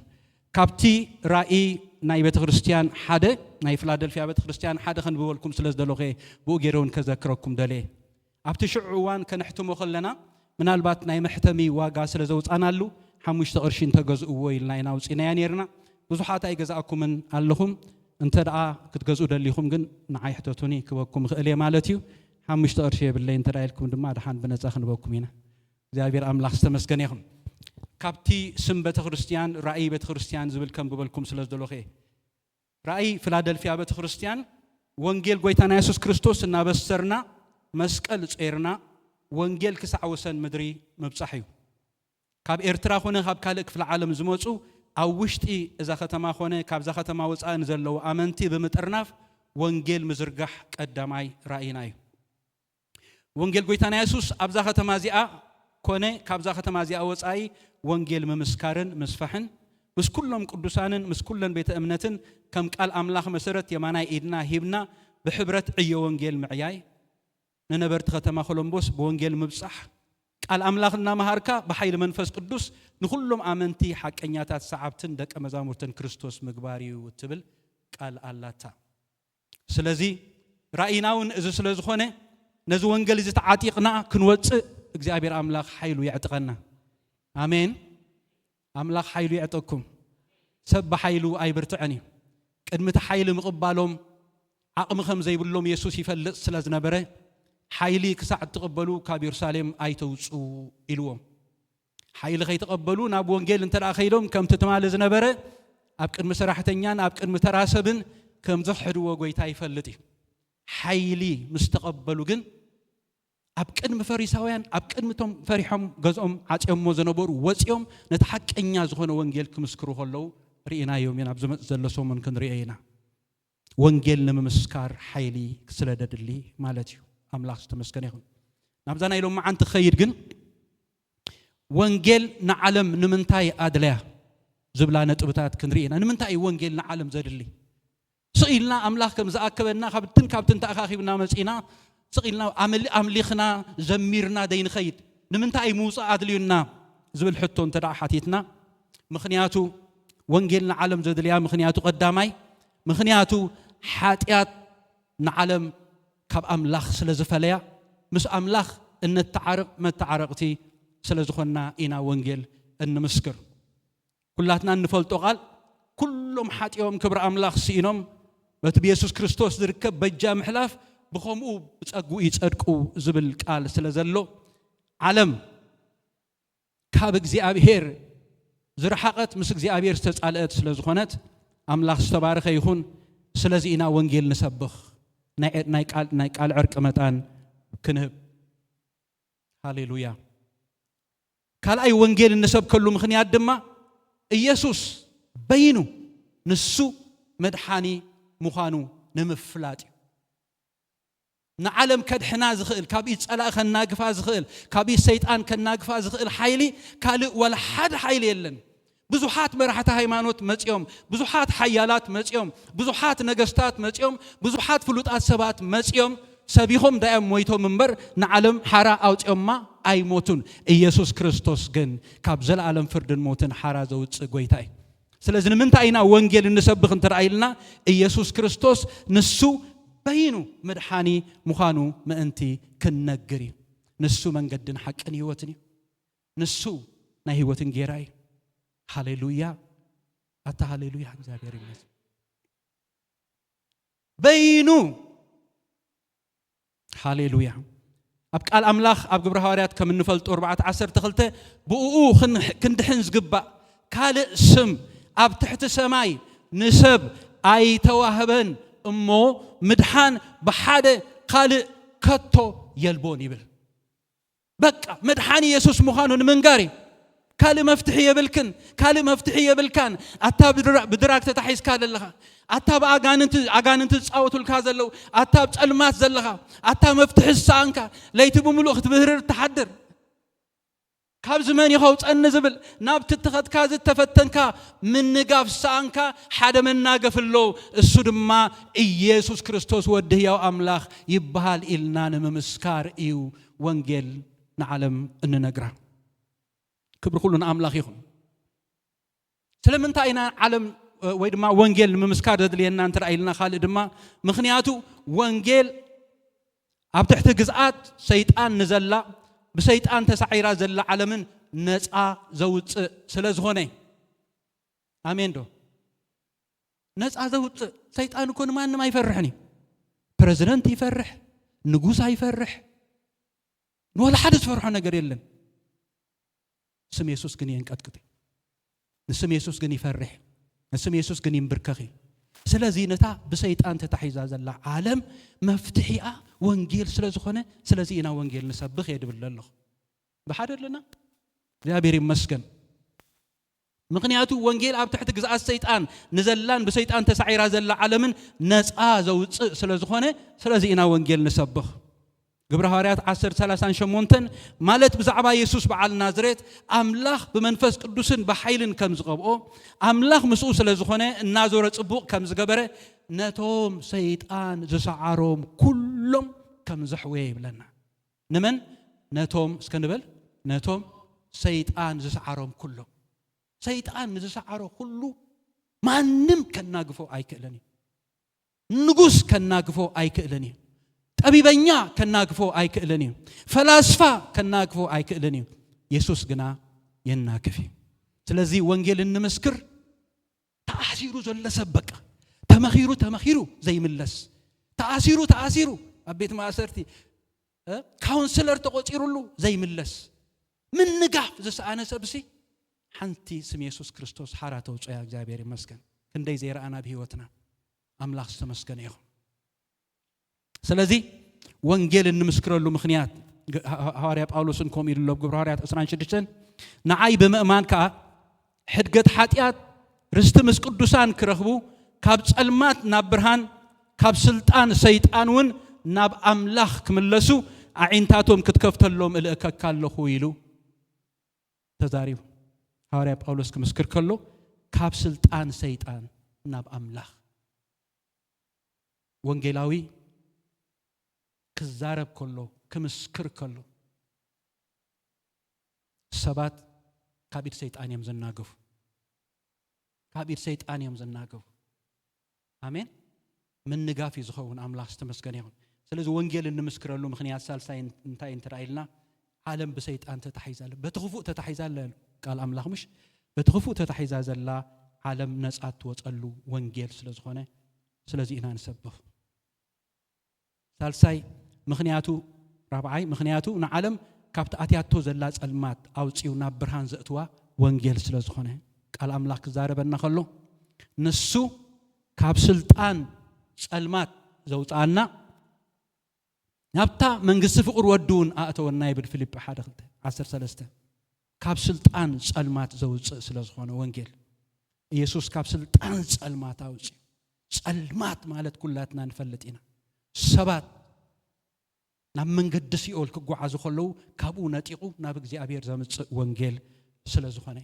S1: كابتي رأي ناي بيت خريستيان حدا ناي فلادلفيا بيت خريستيان حدا خن بقولكم سلز دلوغي بوغيرون كذكركم دلي أبتي شعوان كنحتمو خلنا من البات ناي محتمي واقع سلزوت أنا له حموش تقرشين تجزء ويل ناي ناوس إنا ينيرنا بزوحات أي جزاءكم من اللهم أنت دعاء كتجزء دليهم جن نعي حتى كوكم خلي مالتيو حموش تقرشي بالله أنت رأيكم دم هذا حن بنزاخن بوكم هنا زي أبير أملاخ استمسكنيهم كابتي سم بيت خريستيان رأي بيت خريستيان زبل كم قبلكم سلز دلوخي رأي فلادلفيا بيت خريستيان وانجيل قويتنا يسوع كريستوس النابسرنا مسكال صيرنا وانجيل كسع وسن مدري مبصحيو كاب إرترا خونه كاب كالك في العالم زموتو أو وشتي إذا ختما خونه كاب إذا ختما وصان زلوا آمنتي بمترناف وانجيل مزرقح قدامي رأيناي وانجيل قويتنا يسوع أبزا ختما زيا كونه كاب إذا ختما زيا وصاي وانجيل ممسكارن مسفحن مس كلهم قدوسانن مس كلن بيت أمنتن كم قال أملاخ مسرت يماناي إدنا هبنا بحبرة أي وانجيل معياي ننبرت ختما كولومبوس بوانجيل مبصح قال أملاخنا مهاركا بحيل منفس قدوس نخلهم آمنتي حق أنياتات سعبتن دك أمزامورتن كريستوس مقباري وتبل قال الله تا سلازي رأيناون إذا سلازي خونه نزو وانجيل إذا تعاتيقنا كنوت إجزابير أملاخ حيلو يعتقنا آمين أملاخ حيلو يعتقكم سب حيلو أي برتعني كدمت حيل مقبالهم عقم خمزي بلهم يسوس يفلس سلاز نبره حيلي كساعد تقبلوا كاب يرسالم أيتوسو إلوهم حيلي خي تقبلوا ناب وانجيل انت الأخيرهم كم تتمالز نبره أبقى المسرحتنيان أبقى المتراسبن كم زحروا وقويتاي فلتي حيلي مستقبلوا جن أبقى المفريساويان أبقى المتم فريحهم جزءهم عتيهم وزنبور وزيهم نتحق إني زخون وانجيل كمسكروه الله رئينا يومين أبزم زلسوا من كن رئينا وانجيل نمسكار حيلي كسلدد اللي مالتيو أملاخ استمسكنيهم نبزانا يلوم معان تخير جن وانجيل نعلم نمنتاي أدلاه زبلانة تبتات كنرينا نمنتاي وانجيل نعلم زاد اللي سئلنا أملاخ كم زأكبنا كابتن تأخاخي بنا مسئنا سئلنا أمليخنا زميرنا دين خيد نمنتاي موسى أدلينا زبل حطون تدع حتيتنا مخنياتو وانجيل نعلم زاد اللي مخنياتو قدامي مخنياتو حاتيات نعلم كاب أملاخ سلزفليا مس أملاخ إن التعرق ما تعرقتي سلزخنا إنا وانجيل إن مسكر كلاتنا نفلت قال كلهم حات يوم كبر أملاخ سينهم بتبي يسوع كريستوس دركب بجام حلاف بخمو بتأجو يتأركو زبل قال سلزلو علم كاب زيابير زرحقت مسك زيابير تسألت سلزخنات أملاخ استبارك يخون سلزينا وانجيل نسبخ نايك على عرق متان كنهب هاليلويا قال أي وانجيل النسب كله مخنيات دمّا يسوس بينو نسو مدحاني مخانو نمفلاتي نعلم كدحنا زخيل كابي تسألا خنا قفا زخيل كابي سيطان كنا قفا زخيل حيلي قال ولا حد حيلي يلن بزوحات مرحة هيمانوت متيوم بزوحات حيالات متيوم بزوحات نجستات متيوم بزوحات فلوتات سبات متيوم سبيهم دائم مويتهم منبر نعلم حرا أو ما أي موتون يسوع كريستوس جن كابزل عالم فردن موتن حرا زوج قويتاي سلزن من تاينا وانجيل النسب بخنتر عيلنا يسوع كريستوس نسو በይኑ መድሓኒ ምዃኑ ምእንቲ ክንነግር እዩ ንሱ መንገድን ሓቅን ህይወትን እዩ ንሱ ናይ ህይወትን ጌራ እዩ ሃሌሉያ አታ ሃሌሉያ እግዚአብሔር ይመስገን በይኑ ሃሌሉያ ኣብ ቃል አምላኽ ኣብ ግብረ ሐዋርያት ከም እንፈልጦ 4:12 ብኡኡ ክንድሕን ዝግባእ ካልእ ስም ኣብ ትሕቲ ሰማይ ንሰብ ኣይተዋህበን እሞ ምድሓን ብሓደ ካልእ ከቶ የልቦን ይብል በቃ መድሓኒ ኢየሱስ ምዃኑ ንምንጋር ካልእ መፍትሒ የብልክን ካልእ መፍትሒ የብልካን ኣታ ብድራግ ተታሒዝካ ዘለኻ ኣታ ኣጋንንት ዝፃወቱልካ ዘለው ኣታ ጸልማት ዘለኻ ኣታ መፍትሒ ዝሰኣንካ ለይቲ ብምሉእ ክትብህርር ተሓድር ካብ ዝመን ይኸው ጸኒ ዝብል ናብቲ ትኸትካ ዝተፈተንካ ምንጋፍ ሰኣንካ ሓደ መናገፍ ኣሎ እሱ ድማ ኢየሱስ ክርስቶስ ወዲ ሕያው ኣምላኽ ይበሃል ኢልና ንምምስካር እዩ ወንጌል ንዓለም እንነግራ ክብሪ ኩሉ ንኣምላኽ ይኹን ስለምንታይ ኢና ዓለም ወይ ድማ ወንጌል ንምምስካር ዘድልየና እንትርአይልና ካልእ ድማ ምኽንያቱ ወንጌል ኣብ ትሕቲ ግዝኣት ሰይጣን ንዘላ ብሰይጣን ተሳዒራ ዘላ ዓለምን ነፃ ዘውፅእ ስለ ዝኾነ ኣሜን ዶ ነፃ ዘውፅእ ሰይጣን እኮ ንማንም ኣይፈርሕን ፕሬዝደንት ይፈርሕ ንጉስ ኣይፈርሕ ንወላ ሓደ ዝፈርሖ ነገር የለን ስም ኢየሱስ ግን ይንቀጥቅጥ ንስም ኢየሱስ ግን ይፈርሕ ንስም ኢየሱስ ግን ይንብርከኺ ስለዚህ ነታ ብሰይጣን ተታሒዛ ዘላ ዓለም መፍትሒኣ ወንጌል ስለ ዝኾነ ስለዚህ ኢና ወንጌል ንሰብኽ የድብል ኣለኹ ብሓደ ኣለና እግዚአብሔር ይመስገን ምክንያቱ ወንጌል ኣብ ትሕቲ ግዝኣት ሰይጣን ንዘላን ብሰይጣን ተሳዒራ ዘላ ዓለምን ነፃ ዘውፅእ ስለ ዝኾነ ስለዚህ ኢና ወንጌል ንሰብኽ ግብረ ሐዋርያት 10:38 ማለት ብዛዕባ ኢየሱስ በዓል ናዝሬት አምላኽ በመንፈስ ቅዱስን በኃይልን ከም ዝቀብኦ አምላኽ ምስኡ ስለ ዝኾነ እናዞረ ጽቡቕ ከም ዝገበረ ነቶም ሰይጣን ዝሰዓሮም ኩሎም ከም ዘሕወየ ይብለና ንመን ነቶም እስከንበል ነቶም ሰይጣን ዝሰዓሮም ኩሎም ሰይጣን ዝሰዓሮ ሁሉ ማንም ከናግፎ አይክእለኒ ንጉስ ከናግፎ አይክእለኒ ጠቢበኛ ከናግፎ አይክእለኒ ፈላስፋ ከናግፎ አይክእለኒ ኢየሱስ ግና የናክፊ ስለዚህ ወንጌል እንመስክር ተአሲሩ ዘለሰበቃ ተመኺሩ ዘይምለስ ተአሲሩ አቤት ማሰርቲ ካውንስለር ተቆፂሩሉ ዘይምለስ ምን ንጋፍ ዘሰአነ ሰብሲ ሓንቲ ስም ኢየሱስ ክርስቶስ ሓራተው ጾያ እግዚአብሔር ይመስገን ክንደይ ዘይራአና በህይወትና አምላኽ ተመስገን ይሁን ስለዚህ ወንጌል እንመስክረሉ ምክንያት ሐዋርያ ጳውሎስን ኮም ኢሉ ግብረ ሐዋርያት 16 ንዓይ በመእማን ካ ሕድገት ኃጢአት ርስት ምስ ቅዱሳን ክረኽቡ ካብ ጸልማት ናብ ብርሃን ካብ ስልጣን ሰይጣንን ናብ አምላኽ ክምለሱ አዒንታቶም ክትከፍተሎም እልእከካለሁ ይሉ ተዛሪው ሐዋርያ ጳውሎስ ክመስክር ከሎ ካብ ስልጣን ሰይጣን ናብ አምላኽ ወንጌላዊ ክዛረብ ከሎ ክመስክር ከሎ ሰባት ካብ ኢድ ሰይጣን እዮም ዘናገፉ ካብ ኢድ ሰይጣን እዮም ዘናገፉ አሜን ምን ንጋፍ ይዝኸውን አምላኽ ተመስገን ይሁን ስለዚህ ወንጌል እንመስክረሉ ምክንያት ሳልሳይ እንታይ እንትራይልና ዓለም በሰይጣን ተታሒዛለ በትኽፉ ተታሒዛለ ቃል አምላኽ ምሽ በትኽፉ ተታሒዛ ዘላ ዓለም ነጻት ወጸሉ ወንጌል ስለዝኾነ ስለዚህ ኢና ንሰብኽ ሳልሳይ ምክንያቱ ራብዓይ ምክንያቱ ንዓለም ካብቲ አትያቶ ዘላ ጸልማት አውጪው ናብ ብርሃን ዘእትዋ ወንጌል ስለዝኾነ ቃል አምላኽ ክዛረበና ከሎ ንሱ ካብ ስልጣን ጸልማት ዘውጣና ናብታ መንግስት ፍቅር ወዱን አእተወና ይብል ፊልጵ 1:13 ካብ ስልጣን ጸልማት ዘውጽእ ስለዝኾነ ወንጌል ኢየሱስ ካብ ስልጣን ጸልማት አውጪ ጸልማት ማለት ኩላትና ንፈልጥ ኢና ሰባት ናብ መንገድ ሲኦል ክጓዓዙ ከለው ካብኡ ነጢቁ ናብ እግዚአብሔር ዘምጽእ ወንጌል ስለዝኾነ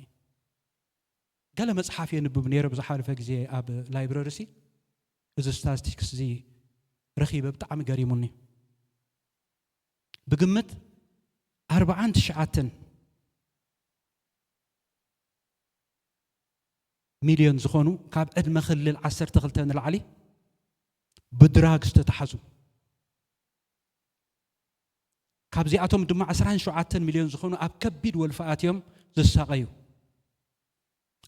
S1: ገለ መጽሐፍ የንብብ ነይረ ብዝሓለፈ ጊዜ ኣብ ላይብረሪ ሲ እዚ ስታቲስቲክስ እዚ ረኺበ ብጣዕሚ ገሪሙኒ بقمت 49 مليون زخونو كاب عدم خلل 12 العلي بدراغ استتحزو كابزي أتوم دم 17 مليون زخونو أب كبيد والفئات يوم زساقيو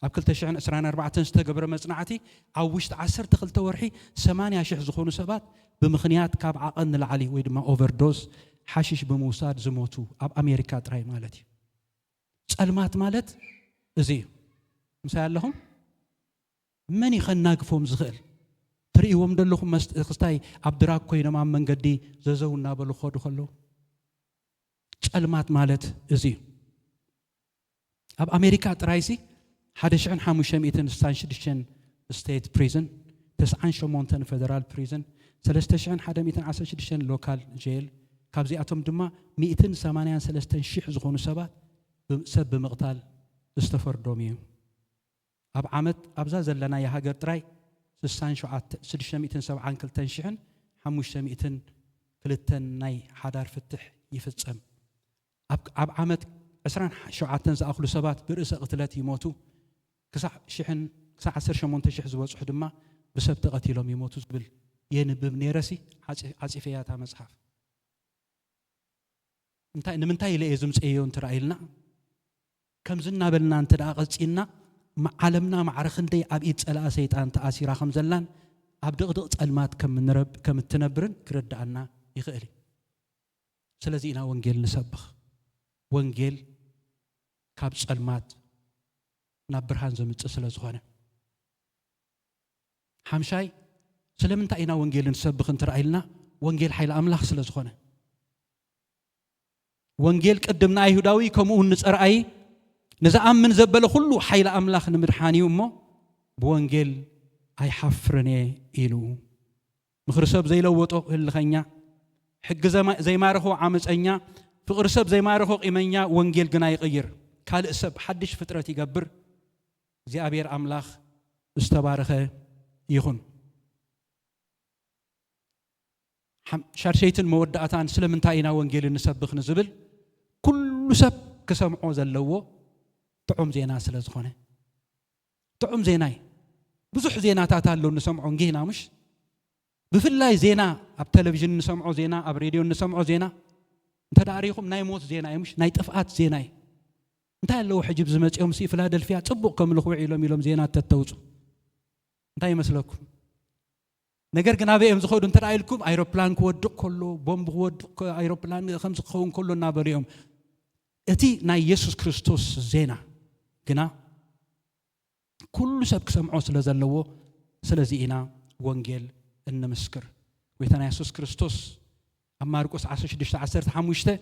S1: أب كل تشعن 24 استقبر مصنعتي عوشت 10 تخلت ورحي 8 شح زخونو سبات بمخنيات كاب عقن العلي ويدما اوفردوز حشيش بموساد زموتو أب أمريكا تراي مالتي سألمات مالت زي مسأل لهم من يخناقفهم زغل تريهم دلهم مستخستاي عبدراك كوينا ما من قدي زوزونا بلو خودو خلو سألمات مالت زي أب أمريكا ترايسي حدشان حاموشميتن ستانشدشن ستيت بريزن 9 فدرال بريزن 3,116 لوكال جيل كابزي أتوم دما 183 شيح زخونو سبات سب بمقتال استفر دوميو أب عمد أبزاز لنا يا هاجر تراي 670 كل تنشحن 500 كلتن ناي حدار فتح يفتسم أب عمد 10 زأخلو سبات برئس قتلات يموتوا كسع شحن كسع 10 شيح زوج دما بسبب قتيلهم يموتوا زبل ينبب نيرسي عصفياتها مصحف نمنتاي لازم صيون ترايلنا كم زنا بلنا انت داقصينا عالمنا معرخندي اب يصلا شيطان تاسيرا خمزلان اب دقدق صلمات كم تنبرن كردانا يخالي سلازينا وانجيل نسبخ وانجيل كاب صلمات نابرهان زمص سلازخونه حمشاي سلمنتا اينا وانجيل نسبخ انت رايلنا وانجيل حيل املاح سلازخونه وانجيل قدمنا يهوداوي كمو نصرأي نزا امن زبل كله حيل املاح نمدحانيو مو بوانجيل اي حفرني الو مخرسب زي لوطو هلخنيا حق زي ما رخو عامصنيا فقرسب زي ما رخو قيمنيا وانجيل غنا يقير كالسب حدش فطرت يغبر زي ابير املاح استبارخه يخون شارشيتن مودعتان سلمنتاينا وانجيل نسبخ نزبل كل سب كسمعو زلوو طعم زينا سلازخونه طعم زيناي بزح زيناتات አለው نسمعو እንጊና مش بفلاي زينا اب تلفزيون نسمعو زينا اب راديو نسمعو زينا انت داريكم ناي موت زينا مش ناي طفات زيناي انت ያለው حجب زمصيوم سي فلادلفيا ጽቡቅ ከምልኹ ኢሎም زينات ተተውጹ እንታይ ይመስለኩም ነገር ግን አበየም ዝኸዱ እንተ አይልኩም አይሮፕላን ከወድቅ ኮሎ ቦምብ ከወድቅ አይሮፕላን ከምዝ ከውን ኮሎና በሪዮም እቲ ናይ ኢየሱስ ክርስቶስ ዜና ግና ኩሉ ሰብ ክሰምዖ ስለዘለዎ ስለዚህ ኢና ወንጌል እንመስክር ወይተና ኢየሱስ ክርስቶስ አማርቆስ 16:15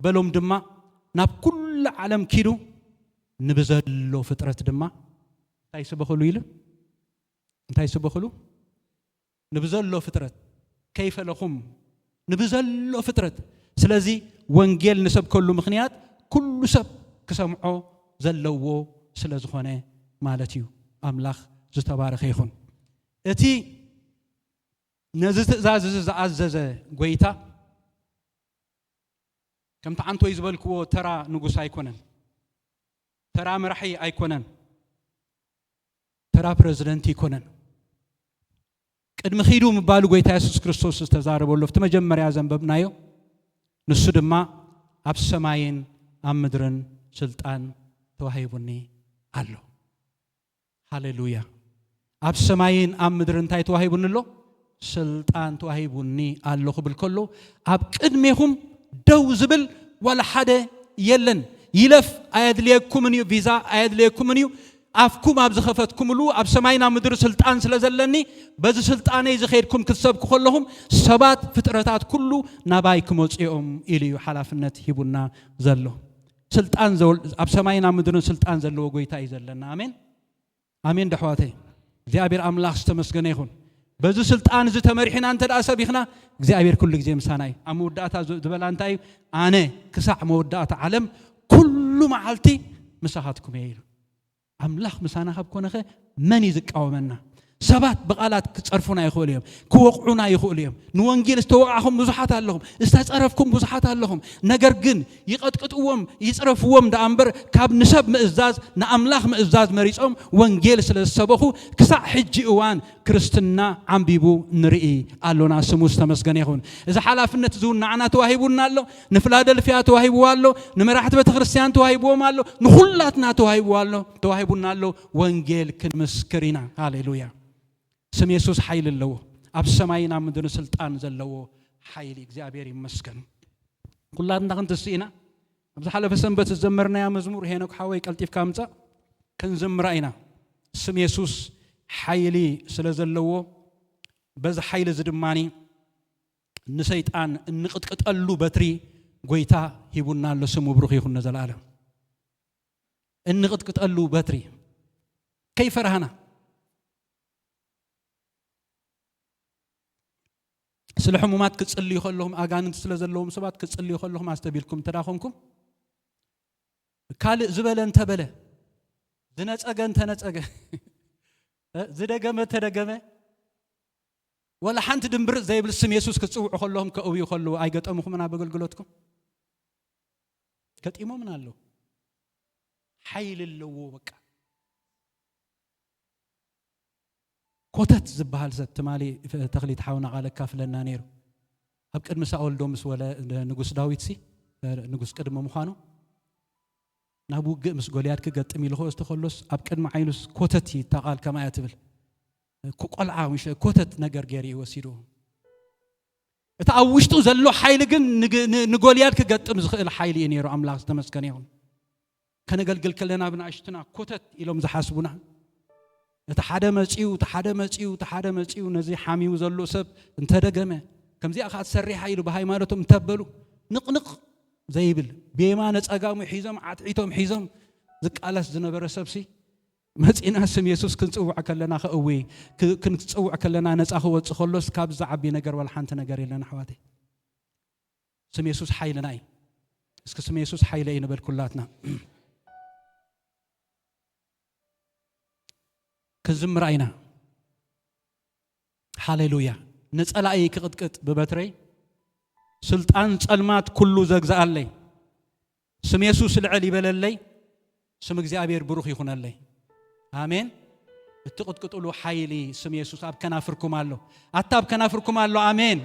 S1: በሎም ድማ ናብ ኩሉ ዓለም ኪዱ ንብዘሎ ፍጥረት ድማ ታይስበخሉ ይል ታይስበخሉ نبزلو فطرت كيف لكم نبزلو فطرت سلازي وانجيل نسب كل مخنيات كل سب كسمعو زلوو سلازخونه مالتيو املاح زتبارخ يخون اتي نزت عزز غويتا كم تعنتو يزبلكو ترى نغوس ايكونن ترى مرحي ايكونن ترى بريزيدنت يكونن قد مخيدو مبالو غويتا يسوس كريستوس استزاربولو فتمجمريا زنببنايو نسو دما اب سماين ام مدرن سلطان توهيبوني الله هاليلويا اب سماين ام مدرن تاي توهيبونلو سلطان توهيبوني الله قبل كله اب قدميهم دو زبل ولا حدا يلن يلف ايد ليكم فيزا ايد ليكم أفكم أبز خفتكم لو أب سماينا مدر سلطان سلازلني بز سلطاني زخيركم كسب كلهم سبات فترات كله نبايكم وصيهم إلي حلافنت هبنا زلو سلطان زول أب سماينا مدر سلطان زلو وقويتا يزلنا آمين آمين دحواتي زي أبير أملاح استمسكن يخون بز سلطان زي تمرحين أنت الأسب يخنا زي أبير كل زي مساناي أموداتا دبلانتاي أنا كسع موداتا علم كل معلتي مساحاتكم ييلو أملاح مسانا خب كونه من يزق أومنا ሰባት በቃላት ክጸርፉና ይኽእሉ እዮም ክወቅዑና ይኽእሉ እዮም ንወንጌል ዝተወቅዓኹም ብዙሓት ኣለኹም ዝተጸረፍኩም ብዙሓት ኣለኹም ነገር ግን ይቀጥቅጥዎም ይጽረፍዎም ዳኣምበር ካብ ንሰብ ምእዛዝ ንኣምላኽ ምእዛዝ መሪጾም ወንጌል ስለዝሰበኹ ክሳዕ ሕጂ እዋን ክርስትና ዓንቢቡ ንርኢ ኣሎና ስሙ ዝተመስገነ ይኹን እዚ ሓላፍነት ዝውን ንዓና ተዋሂቡና ኣሎ ንፊላደልፊያ ተዋሂቡ ኣሎ ንመራሕቲ ቤተ ክርስቲያን ተዋሂቡዎም ኣሎ ንኹላትና ተዋሂቡና ኣሎ ወንጌል ክንምስክር ኢና ሃሌሉያ ስም ኢየሱስ ኃይል አለው ኣብ ሰማይና ምድር ስልጣን ዘለዎ ኃይል እግዚአብሔር ይመስገን ኩላትና ክንትስኢና ኣብዚ ሓለፈ ሰንበት ዘመርና ያ መዝሙር ሄኖክ ሓወይ ቀልጢፍ ካምጻ ክንዘምራ ኢና ስም ኢየሱስ ኃይሊ ስለዘለዎ በዛ ኃይል ዝድማኒ ንሰይጣን እንቅጥቅጠሉ በትሪ ጎይታ ሂቡና ኣሎ ስሙ ብሩኽ ይኹን ዘላለም እንቅጥቅጠሉ በትሪ ከይፈራህና ስለ ሕሙማት ክጽልዩ ከለሁም አጋንንት ስለዘለዎም ሰባት ክጽልዩ ከለሁም አስተቢልኩም ተዳኹምኩም ካል ዝበለን ተበለ ዝነጸገን ተነጸገ ዝደገመ ተደገመ ወላ ሓንቲ ድንብር ዘይብል ስም ኢየሱስ ክጽውዑ ከለሁም ከእውዩ ከለሁ አይገጠሙኹምና በገልግሎትኩም ከጢሞምና ኣሎ ኃይል ለዎ በቃ ኮተት ዝበሃል ዘትማሊ ተኽሊት ሓውና ቃለ ካፍለና ነይሩ ኣብ ቅድሚ ሳኦል ዶምስ ወለ ንጉስ ዳዊት ሲ ንጉስ ቅድመ ምዃኑ ናብ ውግእ ምስ ጎልያድ ክገጥም ኢልኹ ዝተኸሎስ ኣብ ቅድሚ ዓይኑስ ኮተት ይተቓል ከማ ያትብል ቆልዓ ምሽ ኮተት ነገር ገይሩ ይወሲዱ እታ ኣብ ውሽጡ ዘሎ ኃይል ግን ንጎልያድ ክገጥም ዝኽእል ኃይል እዩ ነይሩ ኣምላኽ ዝተመስገነ ይሁን ከነገልግል ከለና ብናእሽትና ኮተት ኢሎም ዝሓስቡና እታ ሓደ መጺው ነዚ ሓሚው ዘሎ ሰብ እንተደገመ ከምዚኣ ኻት ሰሪሓ ኢሉ በሃይማኖቶም እንተበሉ ንቕንቕ ዘይብል ቤማ ነጸጋሙ ሒዞም ዓጥዒቶም ሒዞም ዝቃለስ ዝነበረ ሰብሲ መጺና ስም ኢየሱስ ክንጽውዕ ከለና ኸእዌ ክንጽውዕ ከለና ነጻ ክወጽእ ከሎስ ካብ ዝዓቢ ነገር ወላ ሓንቲ ነገር የለና ኣሕዋተይ ስም ኢየሱስ ኃይልና እዩ እስኪ ስም ኢየሱስ ኃይለ እዩ ንበል ኩላትና كزمر عينا هاليلويا نسأل أي كقط ببتري سلطان سلمات كله زجزاء الله سم يسوع العلي بلالله سم እግዚአብሔር بروخ يخون الله آمين التقط قطلو حيلي سم يسوع أب كنافركم الله أتاب كنافركم الله آمين